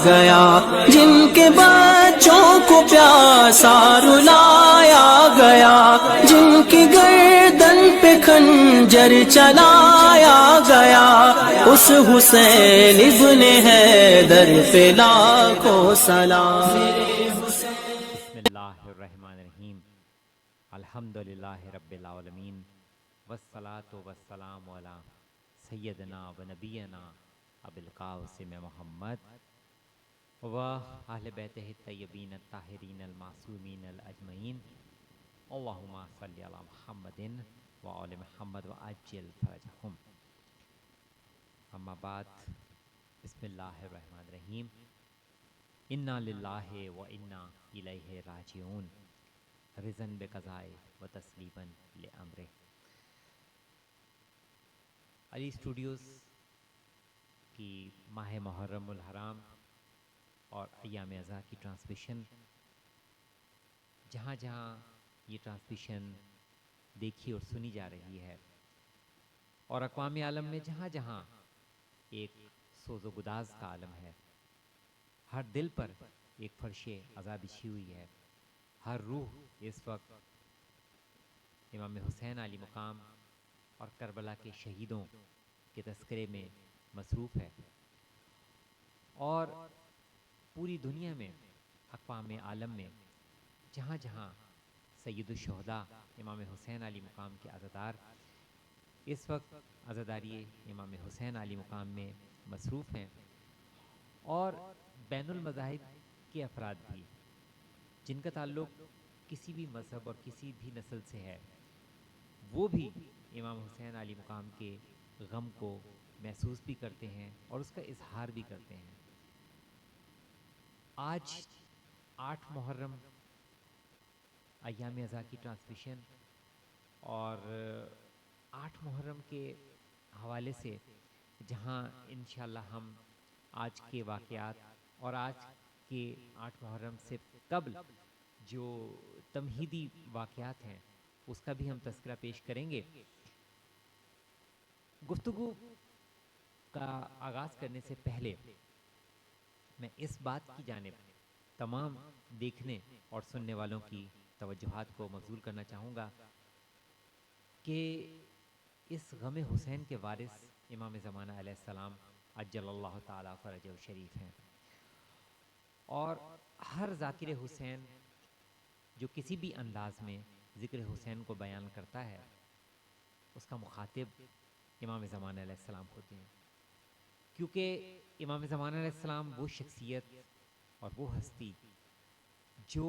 گیا، جن کے بچوں کو پیاسا رلایا گیا، جن کی گردن پہ خنجر چلایا گیا، اس حسین ابن حیدر پہ لاکھوں سلام۔ بسم اللہ الرحمن الرحیم، الحمدللہ رب العالمین، والصلاة والسلام علی سیدنا و نبینا ابی القاسم محمد و اہل بیتہ الطیبین الطاہرین المعصومین الاجمعین، اللہم صلی علی محمد و آل محمد و عجل فرجہم۔ اما بعد، بسم اللہ الرحمن الرحیم، انا للہ و انا الیہ راجعون، رضا بقضائے و تسلیما لامرہ۔ علی اسٹوڈیوز کی ماہ محرم الحرام اور ایام ازاں کی ٹرانسمیشن، جہاں جہاں یہ ٹرانسمیشن دیکھی اور سنی جا رہی ہے، اور اقوام عالم میں جہاں جہاں ایک سوز و گداز کا عالم ہے، ہر دل پر ایک فرش عزا بچھی ہوئی ہے، ہر روح اس وقت امام حسین علی مقام اور کربلا کے شہیدوں کے تذکرے میں مصروف ہے، اور پوری دنیا میں اقوام عالم میں جہاں جہاں سید الشہداء امام حسین علی مقام کے عزادار اس وقت عزاداری امام حسین علی مقام میں مصروف ہیں، اور بین المذاہب کے افراد بھی جن کا تعلق کسی بھی مذہب اور کسی بھی نسل سے ہے، وہ بھی امام حسین علی مقام کے غم کو محسوس بھی کرتے ہیں اور اس کا اظہار بھی کرتے ہیں۔ آج 8 محرم ایام ازاں کی ٹرانسمیشن، اور 8 محرم کے حوالے سے جہاں انشاءاللہ ہم آج کے واقعات اور آج کے 8 محرم سے قبل جو تمہیدی واقعات ہیں اس کا بھی ہم تذکرہ پیش کریں گے۔ گفتگو کا آغاز کرنے سے پہلے میں اس بات کی جانب تمام دیکھنے اور سننے والوں کی توجہات کو مبذول کرنا چاہوں گا کہ اس غم حسین کے وارث امام زمانہ علیہ السلام عجل اللہ تعالی فرجہ شریف ہیں، اور ہر ذاکر حسین جو کسی بھی انداز میں ذکر حسین کو بیان کرتا ہے اس کا مخاطب امام زمانہ علیہ السلام ہوتے ہیں، کیونکہ امام زمانہ علیہ السلام وہ شخصیت اور وہ ہستی جو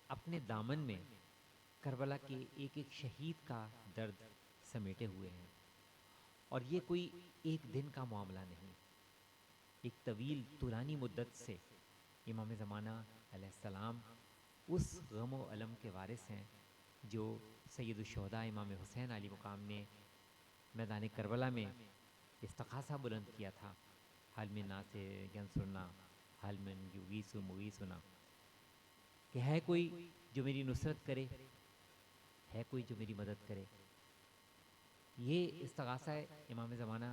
اپنے دامن میں کربلا کے ایک ایک شہید کا درد سمیٹے ہوئے ہیں، اور یہ کوئی ایک دن کا معاملہ نہیں، ایک طویل طولانی مدت سے امام زمانہ علیہ السلام اس غم و الم کے وارث ہیں جو سید الشہداء امام حسین علی مقام نے میدان کربلا میں استغاثہ بلند کیا تھا، حل من ناصر ینصرنا حل من یغیث مغیثنا، کہ ہے کوئی جو میری نصرت کرے، ہے کوئی جو میری مدد کرے۔ یہ استغاثہ امام زمانہ،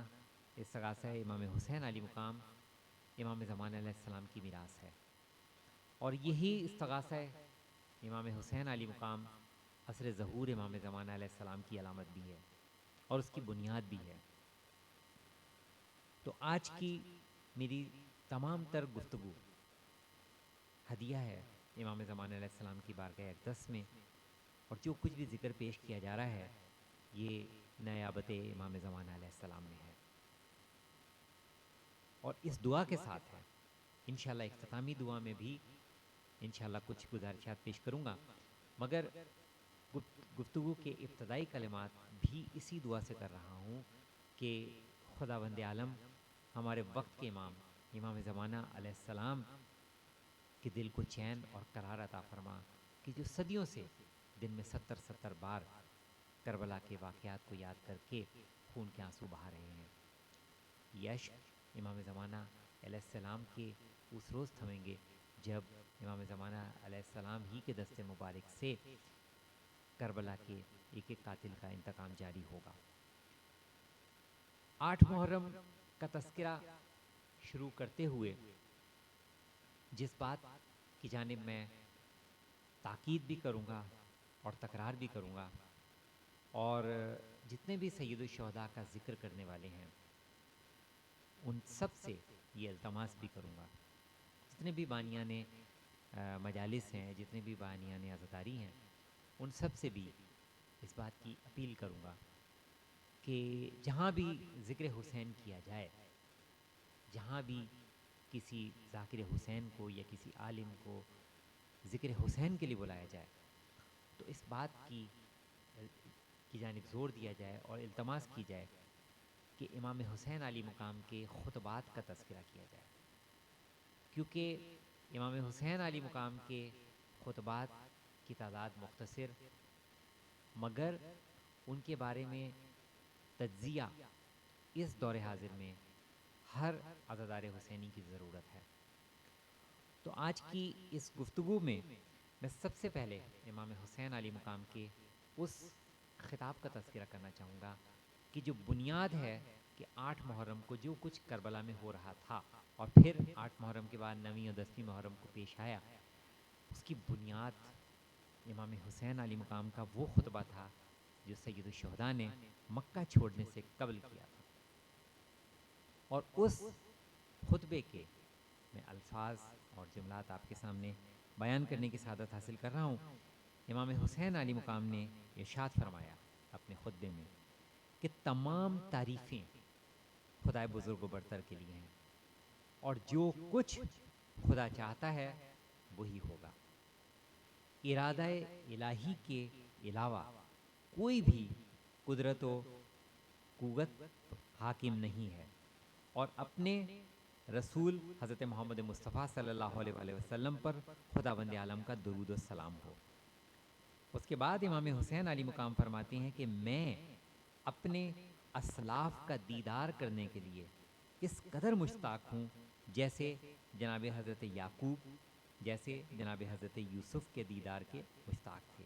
استغاثہ امام حسین علی مقام امام زمانہ علیہ السلام کی میراث ہے، اور یہی استغاثہ امام حسین علی مقام عصر ظہور امام زمانہ علیہ السلام کی علامت بھی ہے اور اس کی بنیاد بھی ہے۔ تو آج کی میری تمام تر گفتگو ہدیہ ہے امام زمانہ علیہ السلام کی بارگاہ اقدس میں، اور جو کچھ بھی ذکر پیش کیا جا رہا ہے یہ نیابت امام زمانہ علیہ السلام میں ہے، اور اس دعا کے ساتھ ہے انشاءاللہ اختتامی دعا میں بھی انشاءاللہ کچھ گزارشات پیش کروں گا، مگر گفتگو کے ابتدائی کلمات بھی اسی دعا سے کر رہا ہوں کہ خداوند عالم ہمارے وقت کے امام امام زمانہ علیہ السلام کے دل کو چین اور قرار عطا فرما، کہ جو صدیوں سے دن میں 70 بار کربلا کے واقعات کو یاد کر کے خون کے آنسو بہا رہے ہیں۔ یہ عشق امام زمانہ علیہ السلام کے اس روز تھمیں گے جب امام زمانہ علیہ السلام ہی کے دست مبارک سے کربلا کے ایک ایک قاتل کا انتقام جاری ہوگا۔ 8 محرم کا تذکرہ شروع کرتے ہوئے جس بات کی جانب میں تاکید بھی کروں گا اور تکرار بھی کروں گا، اور جتنے بھی سید الشہداء کا ذکر کرنے والے ہیں ان سب سے یہ التماس بھی کروں گا، جتنے بھی بانیان مجالس ہیں، جتنے بھی بانیان عزاداری ہیں، ان سب سے بھی اس بات کی اپیل کروں گا کہ جہاں بھی ذکر حسین کیا جائے، جہاں بھی کسی ذاکر حسین کو یا کسی عالم کو ذکر حسین کے لیے بلایا جائے، تو اس بات کی جانب زور دیا جائے اور التماس کی جائے کہ امام حسین علی مقام کے خطبات کا تذکرہ کیا جائے، کیونکہ امام حسین علی مقام کے خطبات کی تعداد مختصر، مگر ان کے بارے میں تجزیہ اس دور حاضر میں ہر عزادار حسینی کی ضرورت ہے۔ تو آج کی اس گفتگو میں میں سب سے پہلے امام حسین علی مقام کے اس خطاب کا تذکرہ کرنا چاہوں گا کہ جو بنیاد ہے کہ 8 محرم کو جو کچھ کربلا میں ہو رہا تھا اور پھر 8 محرم کے بعد 9ویں اور 10ویں محرم کو پیش آیا، اس کی بنیاد امام حسین علی مقام کا وہ خطبہ تھا جو سید الشہداء نے مکہ چھوڑنے سے قبل کیا تھا، اور اس خطبے کے میں الفاظ اور جملات آپ کے سامنے بیان کرنے کی سعادت حاصل کر رہا ہوں۔ امام حسین علی مقام نے ارشاد فرمایا اپنے خطبے میں کہ تمام تعریفیں خدائے بزرگ و برتر کے لیے ہیں، اور جو کچھ خدا چاہتا ہے وہی ہوگا۔ ارادہ الہی کے علاوہ کوئی بھی قدرت و قوت حاکم نہیں ہے، اور اپنے رسول حضرت محمد مصطفیٰ صلی اللہ علیہ وآلہ وسلم پر خداوند عالم کا درود و سلام ہو۔ اس کے بعد امام حسین علی مقام فرماتے ہیں کہ میں اپنے اسلاف کا دیدار کرنے کے لیے اس قدر مشتاق ہوں جیسے جناب حضرت یعقوب، جیسے جناب حضرت یوسف کے دیدار کے مشتاق تھے۔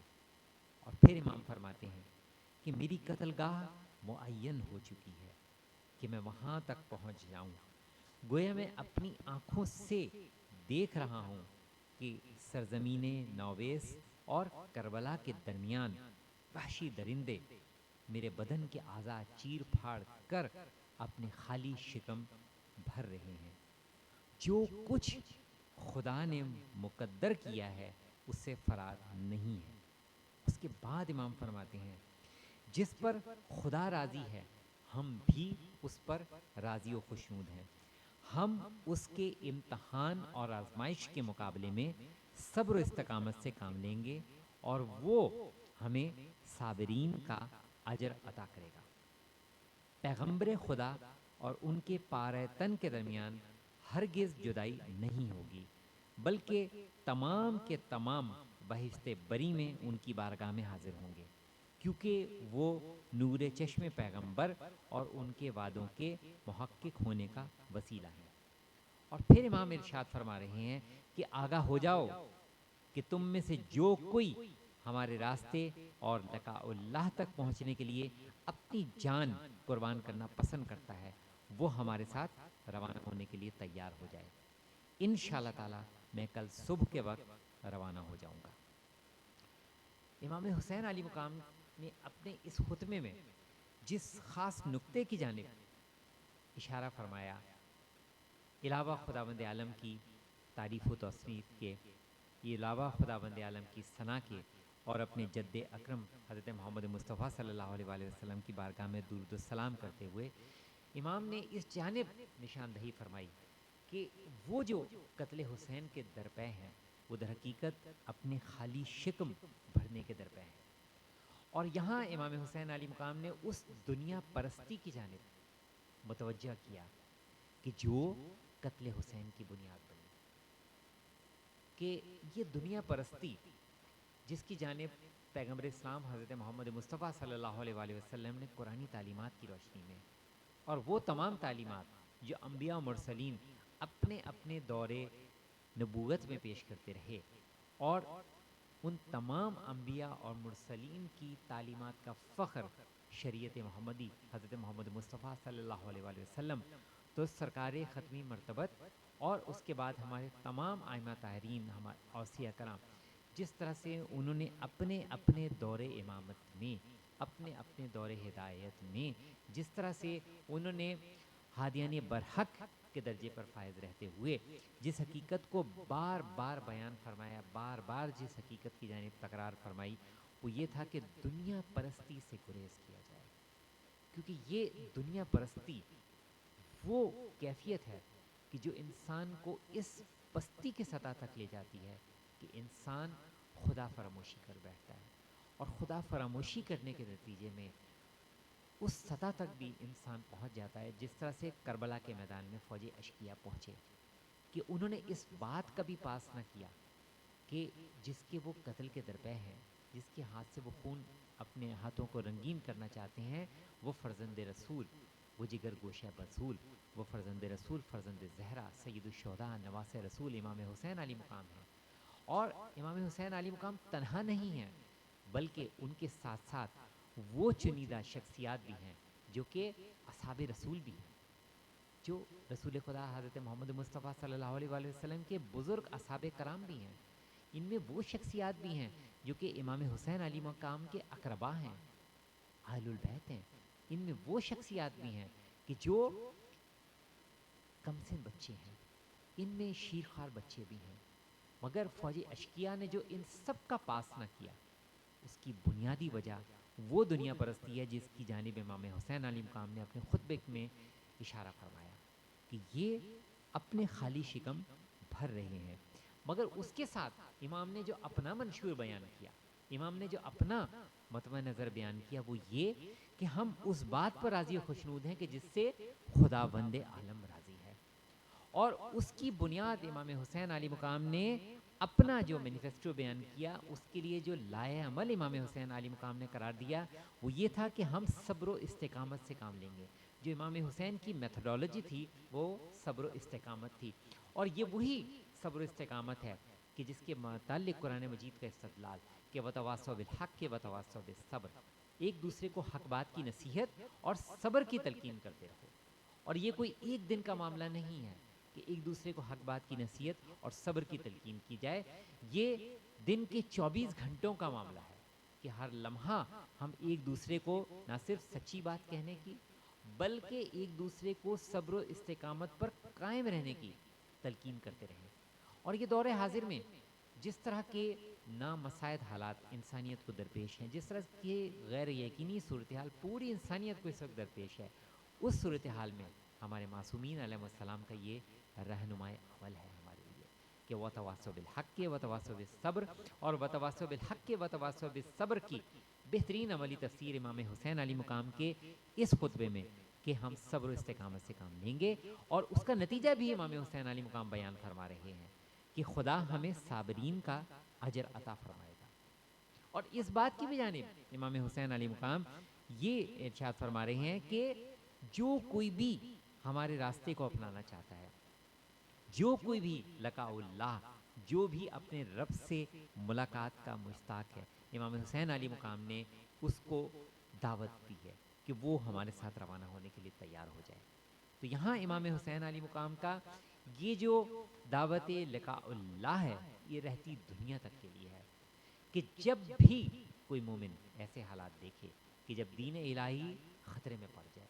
اور پھر امام فرماتے ہیں کہ میری قتل گاہ معین ہو چکی ہے کہ میں وہاں تک پہنچ جاؤں، گویا میں اپنی آنکھوں سے دیکھ رہا ہوں کہ سرزمین نویس اور کربلا کے درمیان وحشی درندے میرے بدن کے اعضاء چیر پھاڑ کر اپنے خالی شکم بھر رہے ہیں۔ جو کچھ خدا نے مقدر کیا ہے اس سے فرار نہیں ہے۔ اس کے بعد امام فرماتے ہیں جس پر خدا راضی ہے ہم بھی اس پر راضی و خوشنود ہیں، ہم اس کے امتحان اور آزمائش کے مقابلے میں صبر و استقامت سے کام لیں گے، اور وہ ہمیں صابرین کا اجر عطا کرے گا۔ پیغمبر خدا اور ان کے پارہ تن کے درمیان ہرگز جدائی نہیں ہوگی، بلکہ تمام کے تمام بہشت بری میں ان کی بارگاہ میں حاضر ہوں گے، کیونکہ وہ نور چشم پیغمبر اور ان کے وعدوں کے محقق ہونے کا وسیلہ ہے۔ اور پھر امام ارشاد فرما رہے ہیں کہ آگاہ ہو جاؤ کہ تم میں سے جو کوئی ہمارے راستے اور لقاء اللہ تک پہنچنے کے لیے اپنی جان قربان کرنا پسند کرتا ہے وہ ہمارے ساتھ روانہ ہونے کے لیے تیار ہو جائے۔ انشاءاللہ تعالی میں کل صبح کے وقت روانہ ہو جاؤں گا۔ امام حسین علی مقام نے اپنے اس خطبے میں جس خاص نقطے کی جانب اشارہ فرمایا، علاوہ خداوند عالم کی تعریف و تصنیف کے، یہ علاوہ خداوند عالم کی ثنا کے، اور اپنے جد اکرم حضرت محمد مصطفیٰ صلی اللہ علیہ وآلہ وسلم کی بارگاہ میں درود و سلام کرتے ہوئے امام نے اس جانب نشاندہی فرمائی کہ وہ جو قتل حسین کے درپے ہیں وہ در حقیقت اپنے خالی شکم بھرنے کے درپے ہیں، اور یہاں امام حسین علی مقام نے اس دنیا پرستی کی جانب متوجہ کیا کہ جو قتل حسین کی بنیاد بنی، کہ یہ دنیا پرستی جس کی جانب پیغمبر اسلام حضرت محمد مصطفیٰ صلی اللہ علیہ وآلہ وسلم نے قرآنی تعلیمات کی روشنی میں، اور وہ تمام تعلیمات جو انبیاء و مرسلین اپنے اپنے دور نبوت میں پیش کرتے رہے، اور ان تمام انبیاء اور مرسلین کی تعلیمات کا فخر شریعت محمدی حضرت محمد مصطفیٰ صلی اللہ علیہ وآلہ وسلم تو سرکار ختمی مرتبت اور اس کے بعد ہمارے تمام ائمہ طاہرین، ہمارے اوصیاء کرام، جس طرح سے انہوں نے اپنے اپنے دور امامت میں، اپنے اپنے دور ہدایت میں، جس طرح سے انہوں نے ہادیان برحق کے درجے پر فائز رہتے ہوئے جس حقیقت کو بار بار بیان فرمایا، بار بار جس حقیقت کی جانب تکرار فرمائی، وہ یہ تھا کہ دنیا پرستی سے گریز کیا جائے، کیونکہ یہ دنیا پرستی وہ کیفیت ہے کہ جو انسان کو اس پستی کے سطح تک لے جاتی ہے کہ انسان خدا فراموشی کر بیٹھتا ہے، اور خدا فراموشی کرنے کے نتیجے میں اس سطح تک بھی انسان پہنچ جاتا ہے، جس طرح سے کربلا کے میدان میں فوج اشقیہ پہنچے کہ انہوں نے اس بات کا بھی پاس نہ کیا کہ جس کے وہ قتل کے درپے ہیں، جس کے ہاتھ سے وہ خون اپنے ہاتھوں کو رنگین کرنا چاہتے ہیں، وہ فرزند رسول، وہ جگر گوشہ رسول، وہ فرزند رسول، فرزند زہرا، سید الشہداء، نواس رسول امام حسین علی مقام ہیں۔ اور امام حسین علی مقام تنہا نہیں ہیں، بلکہ ان کے ساتھ ساتھ وہ چنیدہ شخصیات بھی ہیں جو کہ اصحاب رسول بھی ہیں، جو رسول خدا حضرت محمد مصطفیٰ صلی اللہ علیہ وآلہ وسلم کے بزرگ اصحاب کرام بھی ہیں۔ ان میں وہ شخصیات بھی ہیں جو کہ امام حسین علی مقام کے اقربا ہیں، اہل البیت ہیں۔ ان میں وہ شخصیات بھی ہیں کہ جو کم سن بچے ہیں، ان میں شیرخوار بچے بھی ہیں، مگر فوج اشقیہ نے جو ان سب کا پاس نہ کیا، اس کی بنیادی وجہ وہ دنیا پرستی ہے جس کی جانب امام حسین علی مقام نے اپنے خطبے میں اشارہ فرمایا کہ یہ اپنے خالی شکم بھر رہے ہیں۔ مگر اس کے ساتھ امام نے جو اپنا منشور بیان کیا، امام نے جو اپنا مطمع نظر بیان کیا، وہ یہ کہ ہم اس بات پر راضی و خوشنود ہیں کہ جس سے خداوند عالم راضی ہے، اور اس کی بنیاد امام حسین علی مقام نے اپنا جو مینیفیسٹو بیان کیا، اس کے لیے جو لائے عمل امام حسین علی مقام نے قرار دیا، وہ یہ تھا کہ ہم صبر و استقامت سے کام لیں گے۔ جو امام حسین کی میتھڈولوجی تھی وہ صبر و استقامت تھی، اور یہ وہی صبر و استقامت ہے کہ جس کے متعلق قرآن مجید کا استدلال کہ وتواصوا بالحق کے وتواصوا بالصبر، ایک دوسرے کو حق بات کی نصیحت اور صبر کی تلقین کرتے رہو۔ اور یہ کوئی ایک دن کا معاملہ نہیں ہے کہ ایک دوسرے کو حق بات کی نصیحت اور صبر کی تلقین کی جائے، یہ دن کے 24 گھنٹوں کا معاملہ ہے کہ ہر لمحہ ہم ایک دوسرے کو نہ صرف سچی بات کہنے کی، بلکہ ایک دوسرے کو صبر و استقامت پر قائم رہنے کی تلقین کرتے رہیں۔ اور یہ دور حاضر میں جس طرح کے نامساعد حالات انسانیت کو درپیش ہیں، جس طرح کے غیر یقینی صورتحال پوری انسانیت کو اس وقت درپیش ہے، اس صورتحال میں ہمارے معصومین علیہ السلام کا یہ رہنمائے عمل ہے ہمارے لیے کہ وتواصوا بالحق وتواصوا بالصبر، اور وتواصوا بالحق وتواصوا بالصبر کی بہترین عملی تفسیر امام حسین علی مقام کے اس خطبے میں کہ ہم صبر و استقامت سے کام لیں گے، اور اس کا نتیجہ بھی امام حسین علی مقام بیان فرما رہے ہیں کہ خدا ہمیں صابرین کا اجر عطا فرمائے گا۔ اور اس بات کی بھی جانب امام حسین علی مقام یہ ارشاد فرما رہے ہیں کہ جو کوئی بھی ہمارے راستے کو اپنانا چاہتا ہے، جو کوئی بھی لقاء اللہ، جو بھی اپنے رب سے ملاقات کا مشتاق ہے، امام حسین علی مقام نے اس کو دعوت دی ہے کہ وہ ہمارے ساتھ روانہ ہونے کے لیے تیار ہو جائے۔ تو یہاں امام حسین علی مقام کا یہ جو دعوت لقاء اللہ ہے، یہ رہتی دنیا تک کے لیے ہے کہ جب بھی کوئی مومن ایسے حالات دیکھے کہ جب دین الہی خطرے میں پڑ جائے،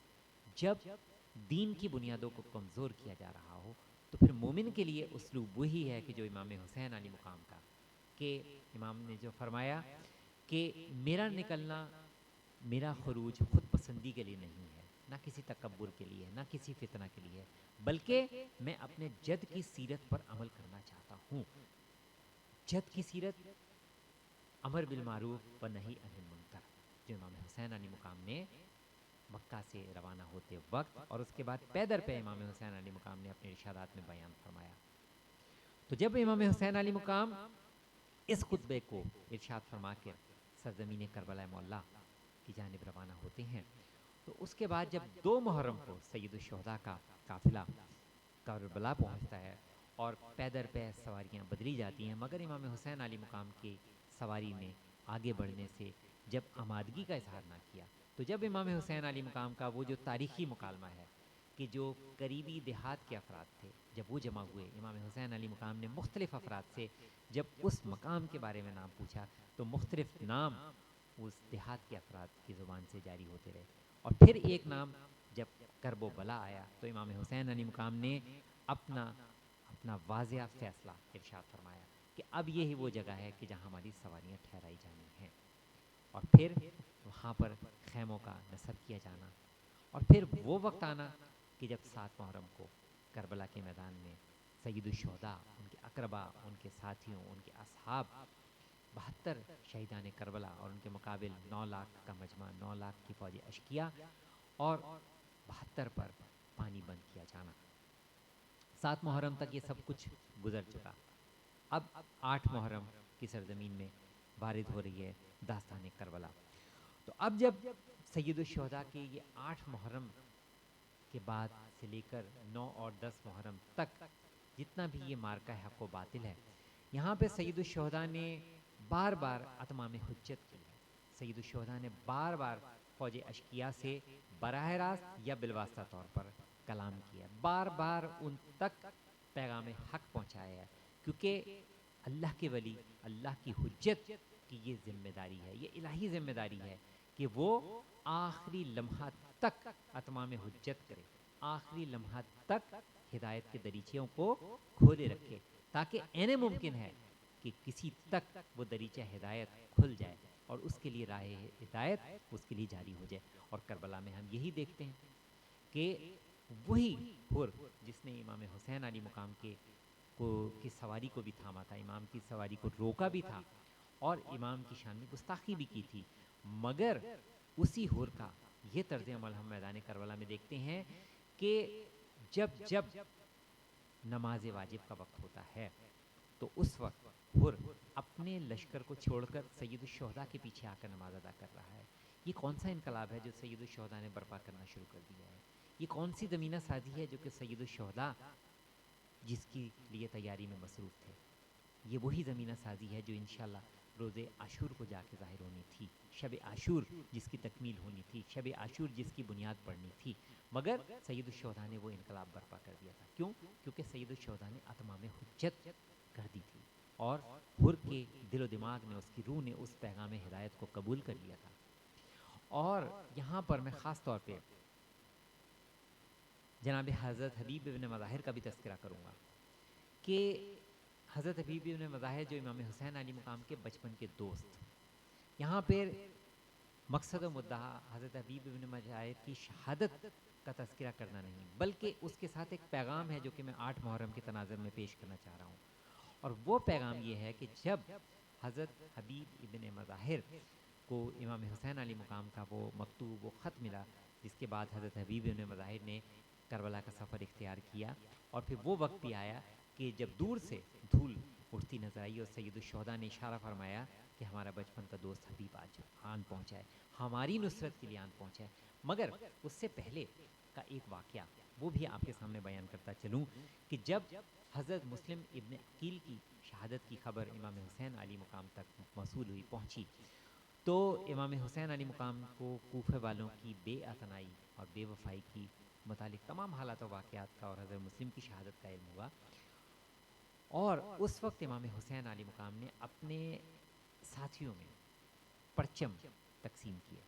جب دین کی بنیادوں کو کمزور کیا جا رہا ہو، تو پھر مومن کے لیے اسلوب وہی ہے کہ جو امام حسین علی مقام کا، کہ امام نے جو فرمایا کہ میرا نکلنا، میرا خروج خود پسندی کے لیے نہیں ہے، نہ کسی تکبر کے لیے، نہ کسی فتنہ کے لیے، بلکہ میں اپنے جد کی سیرت پر عمل کرنا چاہتا ہوں۔ جد کی سیرت امر بالمعروف و نہی عن المنکر، جو امام حسین علی مقام نے مکہ سے روانہ ہوتے وقت اور اس کے بعد پیدر پہ امام حسین علی مقام نے اپنے ارشادات میں بیان فرمایا۔ تو جب امام حسین علی مقام اس خطبے کو ارشاد فرما کر سرزمین کربلا معلیٰ کی جانب روانہ ہوتے ہیں، تو اس کے بعد جب 2 محرم کو سید الشہداء کا قافلہ کربلا پہنچتا ہے اور پیدر پہ سواریاں بدلی جاتی ہیں، مگر امام حسین علی مقام کی سواری میں آگے بڑھنے سے جب آمادگی کا اظہار نہ کیا، تو جب امام حسین علی مقام کا وہ جو تاریخی مکالمہ ہے کہ جو قریبی دیہات کے افراد تھے جب وہ جمع ہوئے، امام حسین علیہ مقام نے مختلف افراد سے جب اس مقام کے بارے میں نام پوچھا تو مختلف نام اس دیہات کے افراد کی زبان سے جاری ہوتے رہے. اور پھر ایک نام جب کرب و بلا آیا تو امام حسین علیہ مقام نے اپنا واضح فیصلہ ارشاد فرمایا کہ اب یہی وہ جگہ ہے کہ جہاں ہماری سواریاں ٹھہرائی جانی ہیں. اور پھر وہاں پر خیموں کا نصب کیا جانا، اور پھر وہ وقت آنا کہ جب 7 محرم کو کربلا کے میدان میں سید الشہداء، ان کے اقربا، ان کے ساتھیوں، ان کے اصحاب، 72 شہیدان کربلا اور ان کے مقابل 9 لاکھ کا مجمع، 9 لاکھ کی فوج اشکیا اور 72 پر پانی بند کیا جانا. 7 محرم تک یہ سب کچھ گزر چکا. اب 8 محرم کی سرزمین میں وارد ہو رہی ہے داستان کربلا. تو اب جب سید الشہداء کے یہ 8 محرم کے بعد سے لے کر 9 اور 10 محرم تک جتنا بھی یہ مارکہ حق و باطل ہے، یہاں پہ سید الشہداء نے بار بار اتمام حجت کی ہے. سید الشہداء نے بار بار فوج اشکیا سے براہ راست یا بالواسطہ طور پر کلام کیا، بار بار ان تک پیغام حق پہنچایا ہے، کیونکہ اللہ کے ولی، اللہ کی حجت کی یہ ذمہ داری ہے، یہ الہی ذمہ داری ہے کہ وہ آخری لمحہ تک اتمام حجت کرے، آخری لمحہ تک ہدایت کے دریچوں کو کھولے رکھے، تاکہ عین ممکن ہے کہ کسی تک وہ دریچہ ہدایت کھل جائے اور اس کے لیے راہ ہدایت اس کے لیے جاری ہو جائے. اور کربلا میں ہم یہی دیکھتے ہیں کہ وہی حر جس نے امام حسین علیہ مقام کی سواری کو بھی تھاما تھا، امام کی سواری کو روکا بھی تھا اور امام کی شان میں گستاخی بھی کی تھی، مگر اسی حر کا یہ طرز عمل ہم میدان کربلا میں دیکھتے ہیں کہ جب نماز واجب کا وقت ہوتا ہے تو اس وقت حر اپنے لشکر کو چھوڑ کر سید الشہداء کے پیچھے آ کر نماز ادا کر رہا ہے. یہ کون سا انقلاب ہے جو سید الشہداء نے برپا کرنا شروع کر دیا ہے؟ یہ کون سی زمینہ سازی ہے جو کہ سید الشہداء جس کی لیے تیاری میں مصروف تھے؟ یہ وہی زمینہ سازی ہے جو انشاءاللہ روز عاشور کو جا کے ظاہر ہونی تھی، شب عاشور جس کی تکمیل ہونی تھی، شب عاشور جس کی بنیاد پڑنی تھی، مگر سید الشہداء نے وہ انقلاب برپا کر دیا تھا. کیوں؟ کیونکہ سید الشہداء نے اتمام حجت کر دی تھی اور حر کے دل و دماغ نے، اس کی روح نے اس پیغام ہدایت کو قبول کر لیا تھا. اور یہاں پر میں خاص طور پہ جناب حضرت حبیب ابن مظاہر کا بھی تذکرہ کروں گا کہ حضرت حبیب ابن مظاہر جو امام حسین علیہ مقام کے بچپن کے دوست، یہاں پہ مقصد و مدعا حضرت حبیب ابن مظاہر کی شہادت کا تذکرہ کرنا نہیں، بلکہ اس کے ساتھ ایک پیغام ہے جو کہ میں 8 محرم کے تناظر میں پیش کرنا چاہ رہا ہوں. اور وہ پیغام یہ ہے کہ جب حضرت حبیب ابن مظاہر کو امام حسین علیہ مقام کا وہ مکتوب، وہ خط ملا، جس کے بعد حضرت حبیب ابن مظاہر نے کربلا کا سفر اختیار کیا، اور پھر وہ وقت بھی آیا کہ جب دور سے دھول اٹھتی نظر آئی اور سید الشہداء نے اشارہ فرمایا کہ ہمارا بچپن کا دوست حبیب آج آن پہنچا ہے، ہماری نصرت کے لیے آن پہنچا ہے. مگر اس سے پہلے کا ایک واقعہ وہ بھی آپ کے سامنے بیان کرتا چلوں کہ جب حضرت مسلم ابن عقیل کی شہادت کی خبر امام حسین علیہ مقام تک موصول ہوئی، پہنچی، تو امام حسین علیہ مقام کو کوفہ والوں کی بے اعتنائی اور بے وفائی کی متعلق تمام حالات و واقعات کا اور حضرت مسلم کی شہادت کا علم ہوا. اور اس وقت امام حسین علیہ مقام نے اپنے ساتھیوں میں پرچم تقسیم کیے،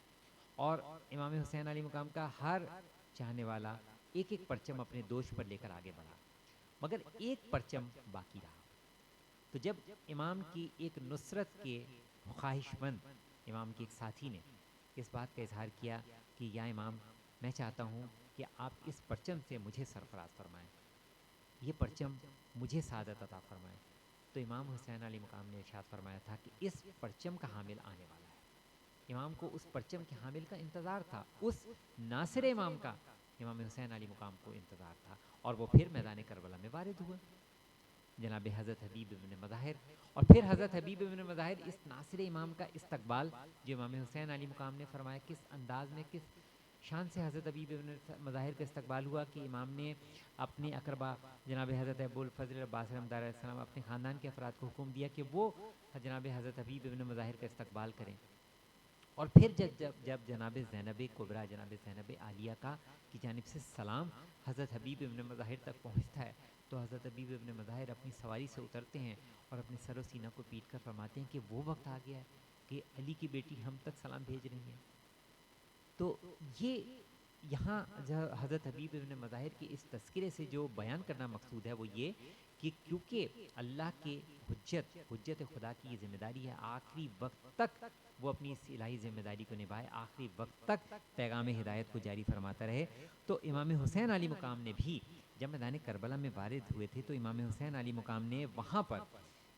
اور امام حسین علیہ مقام کا ہر چاہنے والا ایک ایک پرچم اپنے دوش پر لے کر آگے بڑھا، مگر ایک پرچم باقی رہا. تو جب امام کی ایک نصرت کے خواہش مند امام کے ایک ساتھی نے اس بات کا اظہار کیا کہ یا امام، میں چاہتا ہوں کہ آپ اس پرچم سے مجھے سرفراز فرمائیں، یہ پرچم مجھے سعادت عطا فرمائیں، تو امام حسین علیہ مقام نے ارشاد فرمایا تھا کہ اس پرچم کا حامل آنے والا ہے. امام کو اس پرچم کے حامل کا انتظار تھا، اس ناصر امام کا امام حسین علیہ مقام کو انتظار تھا، اور وہ پھر میدان کربلا میں وارد ہوئے جناب حضرت حبیب ابن مظاہر. اور پھر حضرت حبیب ابن مظاہر اس ناصر امام کا استقبال جو امام حسین علیہ مقام نے فرمایا، کس انداز میں، کس شان سے حضرت حبیب ابن مظاہر کا استقبال ہوا کہ امام نے اپنے اقربا جناب حضرت ابو الفضل عباس رحمۃ اللہ السلام، اپنے خاندان کے افراد کو حکم دیا کہ وہ جناب حضرت حبیب ابن مظاہر کا استقبال کریں. اور پھر جب جناب زینب کبریٰ، جناب زینب عالیہ کی جانب سے سلام حضرت حبیب ابن مظاہر تک پہنچتا ہے، تو حضرت حبیب ابن مظاہر اپنی سواری سے اترتے ہیں اور اپنے سر و سینہ کو پیٹ کر فرماتے ہیں کہ وہ وقت آ گیا ہے کہ علی کی بیٹی ہم تک سلام بھیج رہی ہیں۔ تو یہ یہاں حضرت حبیب ابن مظاہر کے اس تذکرے سے جو بیان کرنا مقصود ہے وہ یہ کہ کیونکہ اللہ کے حجت خدا کی یہ ذمہ داری ہے آخری وقت تک وہ اپنی اس الہی ذمہ داری کو نبھائے، آخری وقت تک پیغام ہدایت کو جاری فرماتا رہے۔ تو امام حسین علی مقام نے بھی جب میدان کربلا میں وارد ہوئے تھے تو امام حسین علی مقام نے وہاں پر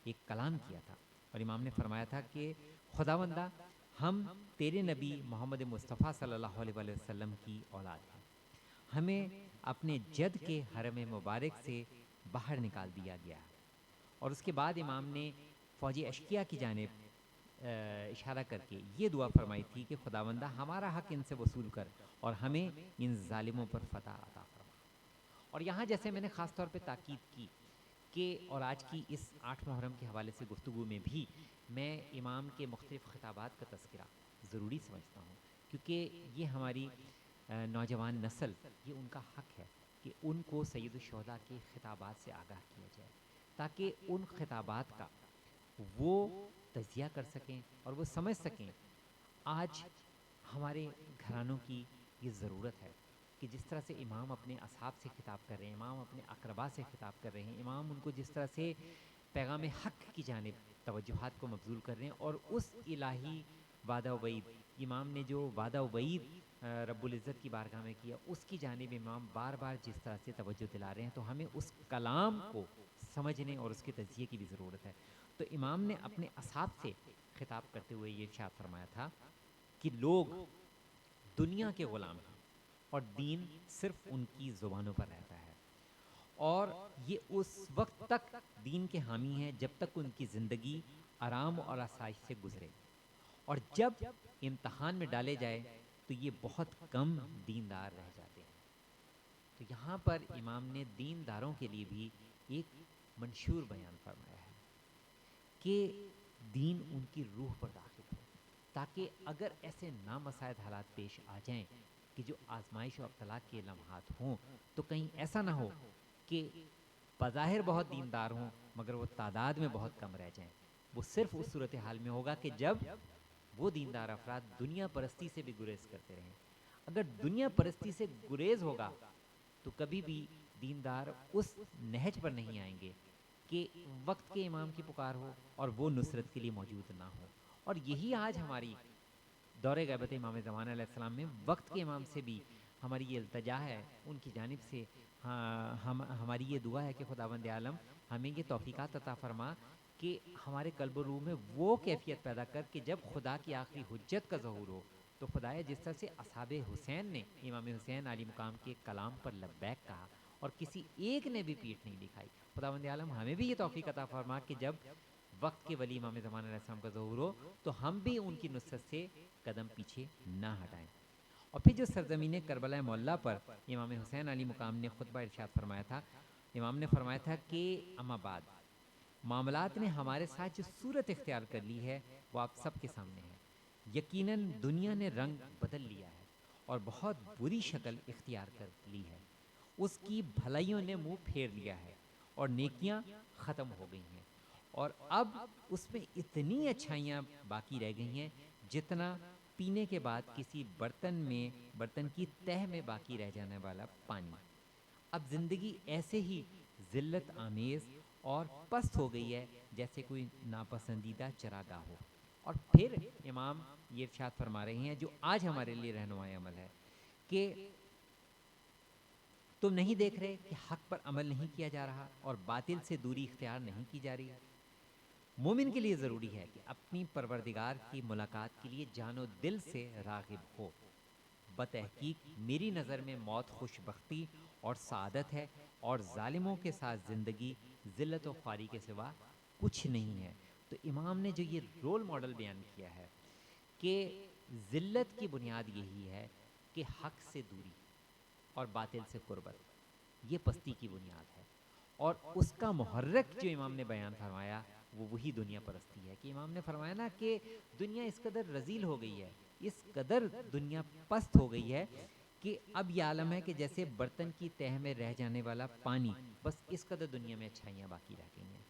ایک کلام کیا تھا، اور امام نے فرمایا تھا کہ خداوندہ ہم تیرے نبی محمد مصطفیٰ صلی اللہ علیہ وآلہ وسلم کی اولاد ہیں، ہمیں اپنے جد کے حرم مبارک سے باہر نکال دیا گیا۔ اور اس کے بعد امام نے فوج اشقیہ کی جانب اشارہ کر کے یہ دعا فرمائی تھی کہ خداوندہ ہمارا حق ان سے وصول کر اور ہمیں ان ظالموں پر فتح عطا فرما۔ اور یہاں جیسے میں نے خاص طور پہ تاکید کی کہ اور آج کی اس 8 محرم کے حوالے سے گفتگو میں بھی میں امام کے مختلف خطابات کا تذکرہ ضروری سمجھتا ہوں، کیونکہ یہ ہماری نوجوان نسل، یہ ان کا حق ہے کہ ان کو سید الشہداء کے خطابات سے آگاہ کیا جائے، تاکہ ان خطابات کا وہ تجزیہ کر سکیں اور وہ سمجھ سکیں آج ہمارے گھرانوں کی یہ ضرورت ہے کہ جس طرح سے امام اپنے اصحاب سے خطاب کر رہے ہیں، امام اپنے اقربا سے خطاب کر رہے ہیں، امام ان کو جس طرح سے پیغام حق کی جانب توجہات کو مبذول کر رہے ہیں، اور اس الہی وعدہ و وعید، امام نے جو وعدہ و وعید رب العزت کی بارگاہ میں کیا اس کی جانب امام بار بار جس طرح سے توجہ دلا رہے ہیں، تو ہمیں اس کلام کو سمجھنے اور اس کے تجزیے کی بھی ضرورت ہے۔ تو امام نے اپنے اصحاب سے خطاب کرتے ہوئے یہ ارشاد فرمایا تھا کہ لوگ دنیا کے غلام ہیں اور دین صرف ان کی زبانوں پر رہتا ہے، اور یہ اس وقت تک دین کے حامی ہیں جب تک ان کی زندگی آرام اور آسائش سے گزرے، اور جب امتحان میں ڈالے جائے تو یہ بہت کم دیندار رہ جاتے ہیں۔ تو یہاں پر امام نے دینداروں کے لیے بھی ایک منشور بیان فرمایا ہے کہ دین ان کی روح پر داخل ہو، تاکہ اگر ایسے نامساعد حالات پیش آ جائیں کہ جو آزمائش و ابتلا کے لمحات ہوں، تو کہیں ایسا نہ ہو کہ بظاہر بہت دیندار ہوں مگر وہ تعداد میں بہت کم رہ جائیں۔ وہ صرف اس صورتحال میں ہوگا کہ جب وہ دیندار افراد دنیا پرستی سے بھی گریز کرتے رہیں۔ اگر دنیا پرستی سے گریز ہوگا تو کبھی بھی دیندار اس نہج پر نہیں آئیں گے کہ وقت کے امام کی پکار ہو اور وہ نصرت کے لیے موجود نہ ہو۔ اور یہی آج ہماری دور غیبت امام زمان علیہ السلام میں وقت کے امام سے بھی ہماری یہ التجا ہے، ان کی جانب سے ہماری یہ دعا ہے کہ خداوند عالم ہمیں یہ توفیقات عطا فرما کہ ہمارے قلب و روح میں وہ کیفیت پیدا کر کہ جب خدا کی آخری حجت کا ظہور ہو تو خدایا جس طرح سے اصحاب حسین نے امام حسین علی مقام کے کلام پر لبیک کہا اور کسی ایک نے بھی پیٹھ نہیں دکھائی، خداوند عالم ہمیں بھی یہ توفیق عطا فرما کہ جب وقت کے ولی امام زمان علیہ السلام کا ظہور ہو تو ہم بھی ان کی نصرت سے قدم پیچھے نہ ہٹائیں۔ اور پھر جو سرزمین کربلا معلیٰ پر امام حسین علی مقام نے خطبہ ارشاد فرمایا تھا، امام نے فرمایا تھا کہ اما بعد معاملات نے ہمارے ساتھ جو صورت اختیار کر لی ہے وہ آپ سب کے سامنے ہے۔ یقیناً دنیا نے رنگ بدل لیا ہے اور بہت بری شکل اختیار کر لی ہے، اس کی بھلائیوں نے منہ پھیر لیا ہے اور نیکیاں ختم ہو گئی ہیں، اور اب اس میں اتنی اچھائیاں باقی رہ گئی ہیں جتنا پینے کے بعد کسی برتن کی تہ میں باقی رہ جانے والا پانی۔ اب زندگی ایسے ہی ذلت آمیز اور پست ہو گئی ہے جیسے کوئی ناپسندیدہ چراگاہ ہو۔ اور پھر امام یہ ارشاد فرما رہے ہیں جو آج ہمارے لیے رہنمائی عمل ہے کہ تم نہیں دیکھ رہے کہ حق پر عمل نہیں کیا جا رہا اور باطل سے دوری اختیار نہیں کی جا رہی۔ مومن کے لیے ضروری ہے کہ اپنی پروردگار کی ملاقات کے لیے جان و دل سے راغب ہو۔ بتحقیق میری نظر میں موت خوش بختی اور سعادت ہے، اور ظالموں کے ساتھ زندگی ذلت و خواری کے سوا کچھ نہیں ہے۔ تو امام نے جو یہ رول ماڈل بیان کیا ہے کہ ذلت کی بنیاد یہی ہے کہ حق سے دوری اور باطل سے قربت، یہ پستی کی بنیاد ہے، اور اس کا محرک جو امام نے بیان فرمایا وہ وہی دنیا پرستی ہے کہ امام نے فرمایا نا کہ دنیا اس قدر رذیل ہو گئی ہے، اس قدر دنیا پست ہو گئی ہے کہ اب یہ عالم ہے کہ جیسے برتن کی تہ میں رہ جانے والا پانی، بس اس قدر دنیا میں اچھائیاں باقی رہ گئی ہیں۔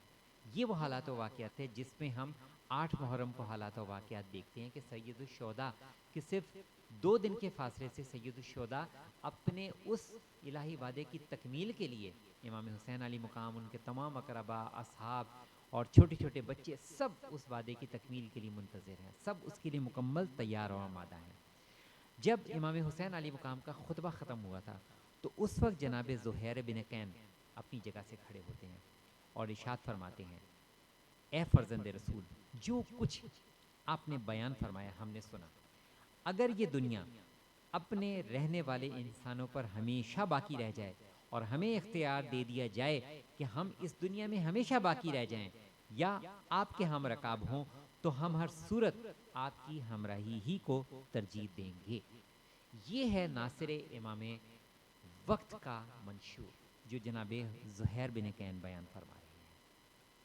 یہ وہ حالات و واقعات ہیں جس میں ہم 8 محرم کو حالات و واقعات دیکھتے ہیں کہ سید الشہداء کہ صرف 2 دن کے فاصلے سے سید الشہداء اپنے اس الہی وعدے کی تکمیل کے لیے، امام حسین علی مقام، ان کے تمام اقربا، اصحاب اور چھوٹے چھوٹے بچے سب اس وعدے کی تکمیل کے لیے منتظر ہیں، سب اس کے لیے مکمل تیار و آمادہ ہیں۔ جب امام حسین علی مقام کا خطبہ ختم ہوا تھا تو اس وقت جناب زہیر بن قین اپنی جگہ سے کھڑے ہوتے ہیں اور ارشاد فرماتے ہیں، اے فرزند رسول، جو کچھ آپ نے بیان فرمایا ہم نے سنا، اگر یہ دنیا اپنے رہنے والے انسانوں پر ہمیشہ باقی رہ جائے اور ہمیں اختیار دے دیا جائے کہ ہم اس دنیا میں ہمیشہ باقی رہ جائیں یا آپ کے ہم رکاب ہوں، تو ہم ہر صورت آپ کی ہمراہی ہی کو ترجیح دیں گے۔ یہ ہے ناصر امام وقت کا منشور جو جناب زہیر بن قین بیان فرما رہے ہیں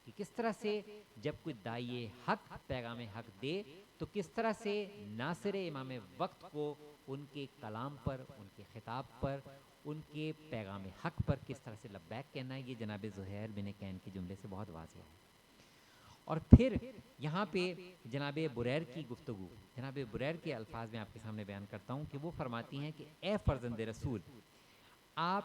کہ کس طرح سے جب کوئی داعی حق پیغام حق دے تو کس طرح سے ناصر امام وقت کو ان کے کلام پر، ان کے خطاب پر، ان کے پیغام حق پر کس طرح سے لبیک کہنا ہے، یہ جناب زہیر بن قین کے جملے سے بہت واضح ہے۔ اور پھر یہاں پہ جناب بریر کی گفتگو، جناب بریر کے الفاظ میں آپ کے سامنے بیان کرتا ہوں کہ وہ فرماتی ہیں کہ اے فرزند رسول، آپ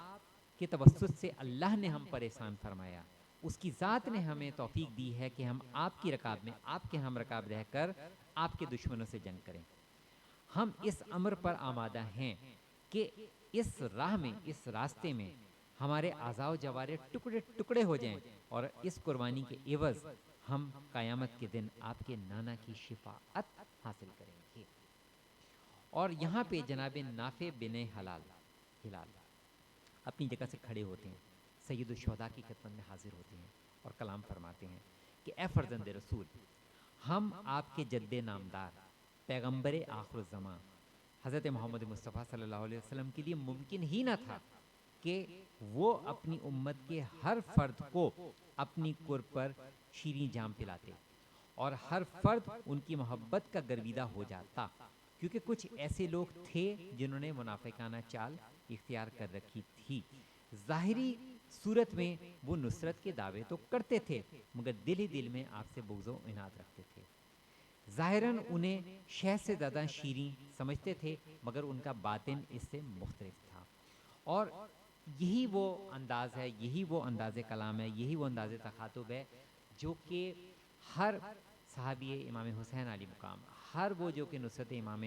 کے توسط سے اللہ نے ہم پر احسان فرمایا، اس کی ذات نے ہمیں توفیق دی ہے کہ ہم آپ کی رکاب میں، آپ کے ہم رکاب رہ کر آپ کے دشمنوں سے جنگ کریں۔ ہم اس امر پر آمادہ ہیں کہ اس راہ میں، اس راستے میں ہمارے اعضاء و جوارح ٹکڑے ٹکڑے ہو جائیں، اور اس قربانی کے عوض ہم قیامت کے دن آپ کے نانا کی شفاعت حاصل کریں گے۔ اور یہاں پہ جناب نافع بن ہلال اپنی جگہ سے کھڑے ہوتے ہیں، سید الشہداء کی خدمت میں حاضر ہوتے ہیں اور کلام فرماتے ہیں کہ اے فرزند رسول، ہم آپ کے جد نامدار پیغمبر آخر الزمان حضرت محمد مصطفیٰ صلی اللہ علیہ وسلم کے لیے ممکن ہی نہ تھا کہ وہ اپنی امت کے ہر فرد کو اپنی قرب پر شیریں جام پلاتے اور ہر فرد ان کی محبت کا گرویدہ ہو جاتا، کیونکہ کچھ ایسے لوگ تھے جنہوں نے منافقانہ چال اختیار کر رکھی تھی۔ ظاہری صورت میں وہ نصرت کے دعوے تو کرتے تھے مگر دل ہی دل میں آپ سے بغض و عناد رکھتے تھے۔ ظاہراً انہیں شہد سے زیادہ شیریں سمجھتے تھے مگر ان کا باطن اس سے مختلف تھا۔ اور یہی وہ انداز ہے، یہی وہ انداز کلام ہے، یہی وہ انداز تخاطب ہے جو کہ ہر صحابی امام حسین علی مقام، ہر وہ جو کہ نصرت امام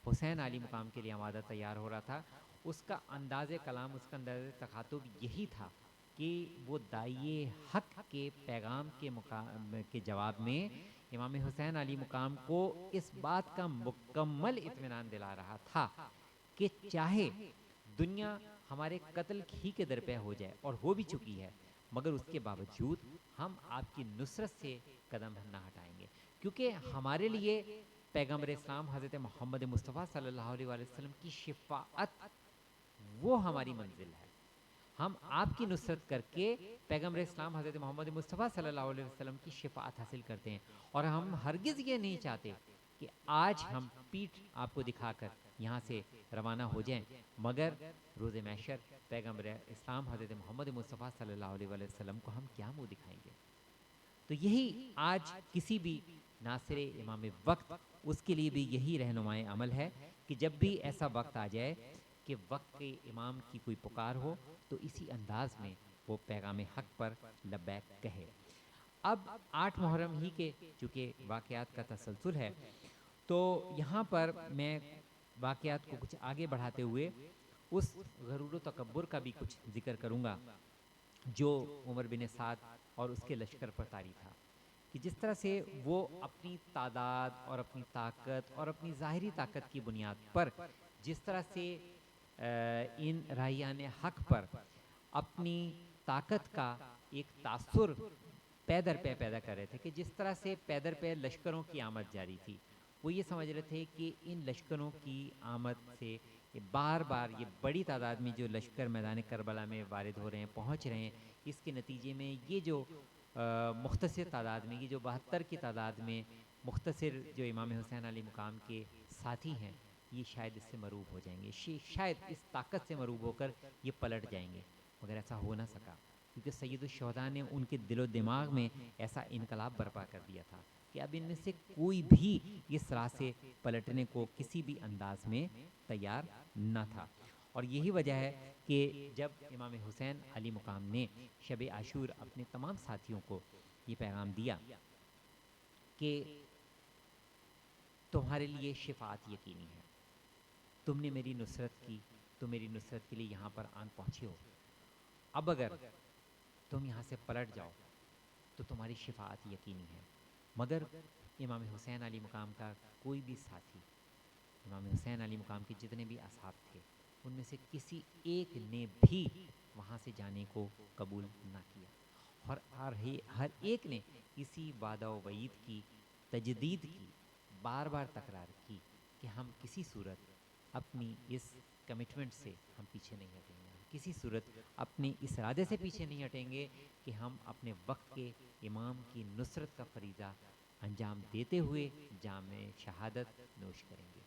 حسین علی مقام کے لیے آمادہ تیار ہو رہا تھا، اس کا انداز کلام، اس کا انداز تخاطب یہی تھا کہ وہ داعی حق کے پیغام کے جواب میں امام حسین علی مقام کو اس بات کا مکمل اطمینان دلا رہا تھا کہ چاہے دنیا ہمارے قتل ہی کے درپے ہو جائے، اور ہو بھی چکی ہے، مگر اس کے باوجود ہم آپ کی نصرت سے قدم نہ ہٹائیں گے، کیونکہ ہمارے لیے پیغمبر اسلام حضرت محمد مصطفیٰ صلی اللہ علیہ وسلم کی شفاعت وہ ہماری منزل ہے۔ ہم آپ کی نصرت کر کے پیغمبر اسلام حضرت محمد مصطفیٰ صلی اللہ علیہ وسلم کی شفاعت حاصل کرتے ہیں، اور ہم ہرگز یہ نہیں چاہتے کہ آج ہم پیٹھ آپ کو دکھا کر یہاں سے روانہ ہو جائیں، مگر روز محشر پیغمبر اسلام حضرت محمد مصطفیٰ صلی اللہ علیہ وسلم کو ہم کیا منہ دکھائیں گے۔ تو یہی آج کسی بھی ناصر امام وقت، اس کے لیے بھی یہی رہنمائے عمل ہے کہ جب بھی ایسا وقت آ جائے کہ وقت کے امام کی کوئی پکار ہو تو اسی انداز میں وہ پیغام حق پر لبیک کہے۔ اب 8 محرم ہی کے چونکہ واقعات کا تسلسل ہے تو یہاں پر میں واقعات کو کچھ آگے بڑھاتے ہوئے اس غرور و تکبر کا بھی کچھ ذکر کروں گا جو عمر بن سعد اور اس کے لشکر پر طاری تھا، کہ جس طرح سے وہ اپنی تعداد اور اپنی طاقت اور اپنی ظاہری طاقت کی بنیاد پر جس طرح سے ان رائیان حق پر اپنی طاقت کا ایک تاثر پیدر پہ پیدا کر رہے تھے، کہ جس طرح سے پیدر پہ لشکروں کی آمد جاری تھی، وہ یہ سمجھ رہے تھے کہ ان لشکروں کی آمد سے بار بار یہ بڑی تعداد میں جو لشکر میدان کربلا میں وارد ہو رہے ہیں، پہنچ رہے ہیں، اس کے نتیجے میں یہ جو مختصر تعداد میں، یہ جو 72 کی تعداد میں مختصر جو امام حسین علیہ مقام کے ساتھی ہیں، یہ شاید اس سے مروب ہو جائیں گے، شاید اس طاقت سے مروب ہو کر یہ پلٹ جائیں گے، مگر ایسا ہو نہ سکا، کیونکہ سید الشہداء نے ان کے دل و دماغ میں ایسا انقلاب برپا کر دیا تھا کہ اب ان میں سے کوئی بھی اس راہ سے پلٹنے کو کسی بھی انداز میں تیار نہ تھا۔ اور یہی وجہ ہے کہ جب امام حسین علی مقام نے شب عاشور اپنے تمام ساتھیوں کو یہ پیغام دیا کہ تمہارے لیے شفاعت یقینی ہے، تم نے میری نصرت کی، تم میری نصرت کے لیے یہاں پر آن پہنچے ہو، اب اگر تم یہاں سے پلٹ جاؤ تو تمہاری شفاعت یقینی ہے۔ مگر امام حسین علی مقام کا کوئی بھی ساتھی، امام حسین علی مقام کے جتنے بھی اصحاب تھے، ان میں سے کسی ایک نے بھی وہاں سے جانے کو قبول نہ کیا، اور ہر ایک نے اسی وعدہ و وعید کی تجدید کی، بار بار تکرار کی کہ ہم کسی صورت اپنی اس کمٹمنٹ سے ہم پیچھے نہیں ہٹیں گے، ہم کسی صورت اپنے اس ارادے سے پیچھے نہیں ہٹیں گے کہ ہم اپنے وقت کے امام کی نصرت کا فریضہ انجام دیتے ہوئے جام شہادت نوش کریں گے،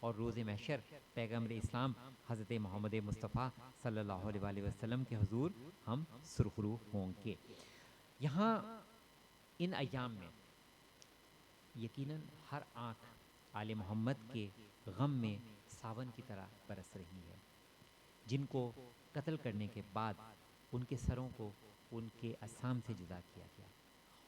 اور روز محشر پیغمبر اسلام حضرت محمد مصطفیٰ صلی اللہ علیہ وآلہ وسلم کے حضور ہم سرخرو ہوں گے۔ یہاں ان ایام میں یقیناً ہر آنکھ آل محمد کے غم میں ساون کی طرح برس رہی ہے، جن کو قتل کرنے کے بعد ان کے سروں کو ان کے اجسام سے جدا کیا گیا،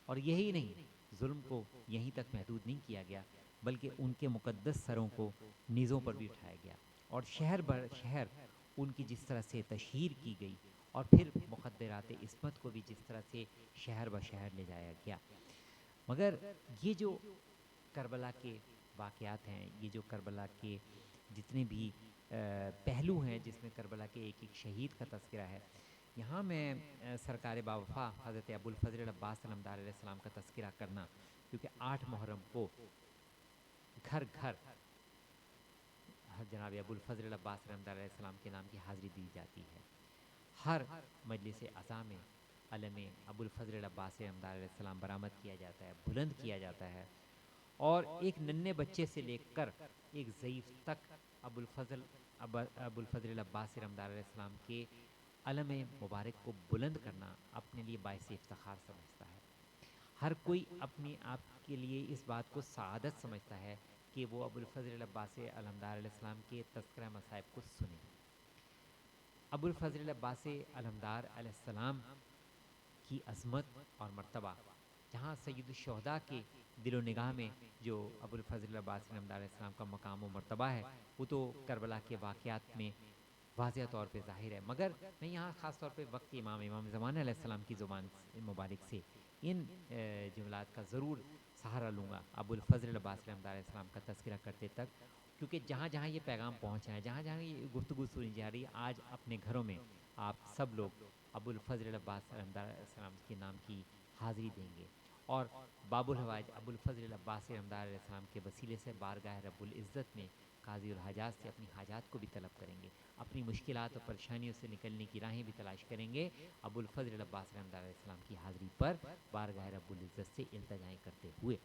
اور یہی نہیں، ظلم کو یہیں تک محدود نہیں کیا گیا، بلکہ ان کے مقدس سروں کو نیزوں پر بھی اٹھایا گیا، اور شہر بر شہر ان کی جس طرح سے تشہیر کی گئی، اور پھر مخدرات عصمت کو بھی جس طرح سے شہر بہ شہر لے جایا گیا۔ مگر یہ جو کربلا کے واقعات ہیں، یہ جو کربلا کے جتنے بھی پہلو ہیں جس میں کربلا کے ایک ایک شہید کا تذکرہ ہے، یہاں میں سرکار باوفا حضرت ابو الفضل عباس علمدار علیہ السلام کا تذکرہ کرنا، کیونکہ 8 محرم کو گھر گھر جناب ابو الفضل عباس علمدار علیہ السلام کے نام کی حاضری دی جاتی ہے، ہر مجلس عزا میں علم ابو الفضل عباس علمدار علیہ السلام برآمد کیا جاتا ہے، بلند کیا جاتا ہے، اور ایک ننھے بچے سے لے کر ایک ضعیف تک ابو الفضل عباس علمدار علیہ السلام کے علم مبارک کو بلند کرنا اپنے لیے باعث افتخار سمجھتا ہے۔ ہر کوئی اپنے آپ کے لیے اس بات کو سعادت سمجھتا ہے کہ وہ ابو الفضل عباس علمدار علیہ السلام کے تذکرہ مصائب کو سنے۔ ابو الفضل عباس علمدار علیہ السلام کی عظمت اور مرتبہ، جہاں سید الشہداء کے دل و نگاہ میں جو ابو الفضل عباس علمدار علیہ السلام کا مقام و مرتبہ ہے، وہ تو کربلا کے واقعات میں واضح طور پہ ظاہر ہے، مگر میں یہاں خاص طور پہ وقت امام زمانہ علیہ السلام کی زبان مبارک سے ان جملات کا ضرور سہارا لوں گا ابو الفضل عباس علمدار علیہ السلام کا تذکرہ کرتے تک، کیونکہ جہاں جہاں یہ پیغام پہنچا ہے، جہاں جہاں یہ گفتگو سنی جا رہی ہے، آج اپنے گھروں میں آپ سب لوگ ابو الفضل عباس علمدار علیہ السلام کے نام کی حاضری دیں گے، اور باب الحوائج ابو الفضل عباس علمدار علیہ السلام کے وسیلے سے بارگاہ رب العزت میں قاضی الحاجات سے اپنی حاجات کو بھی طلب کریں گے، اپنی مشکلات اور پریشانیوں سے نکلنے کی راہیں بھی تلاش کریں گے، ابو الفضل عباس علمدار علیہ السلام کی حاضری پر بارگاہ رب العزت سے التجائیں کرتے ہوئے۔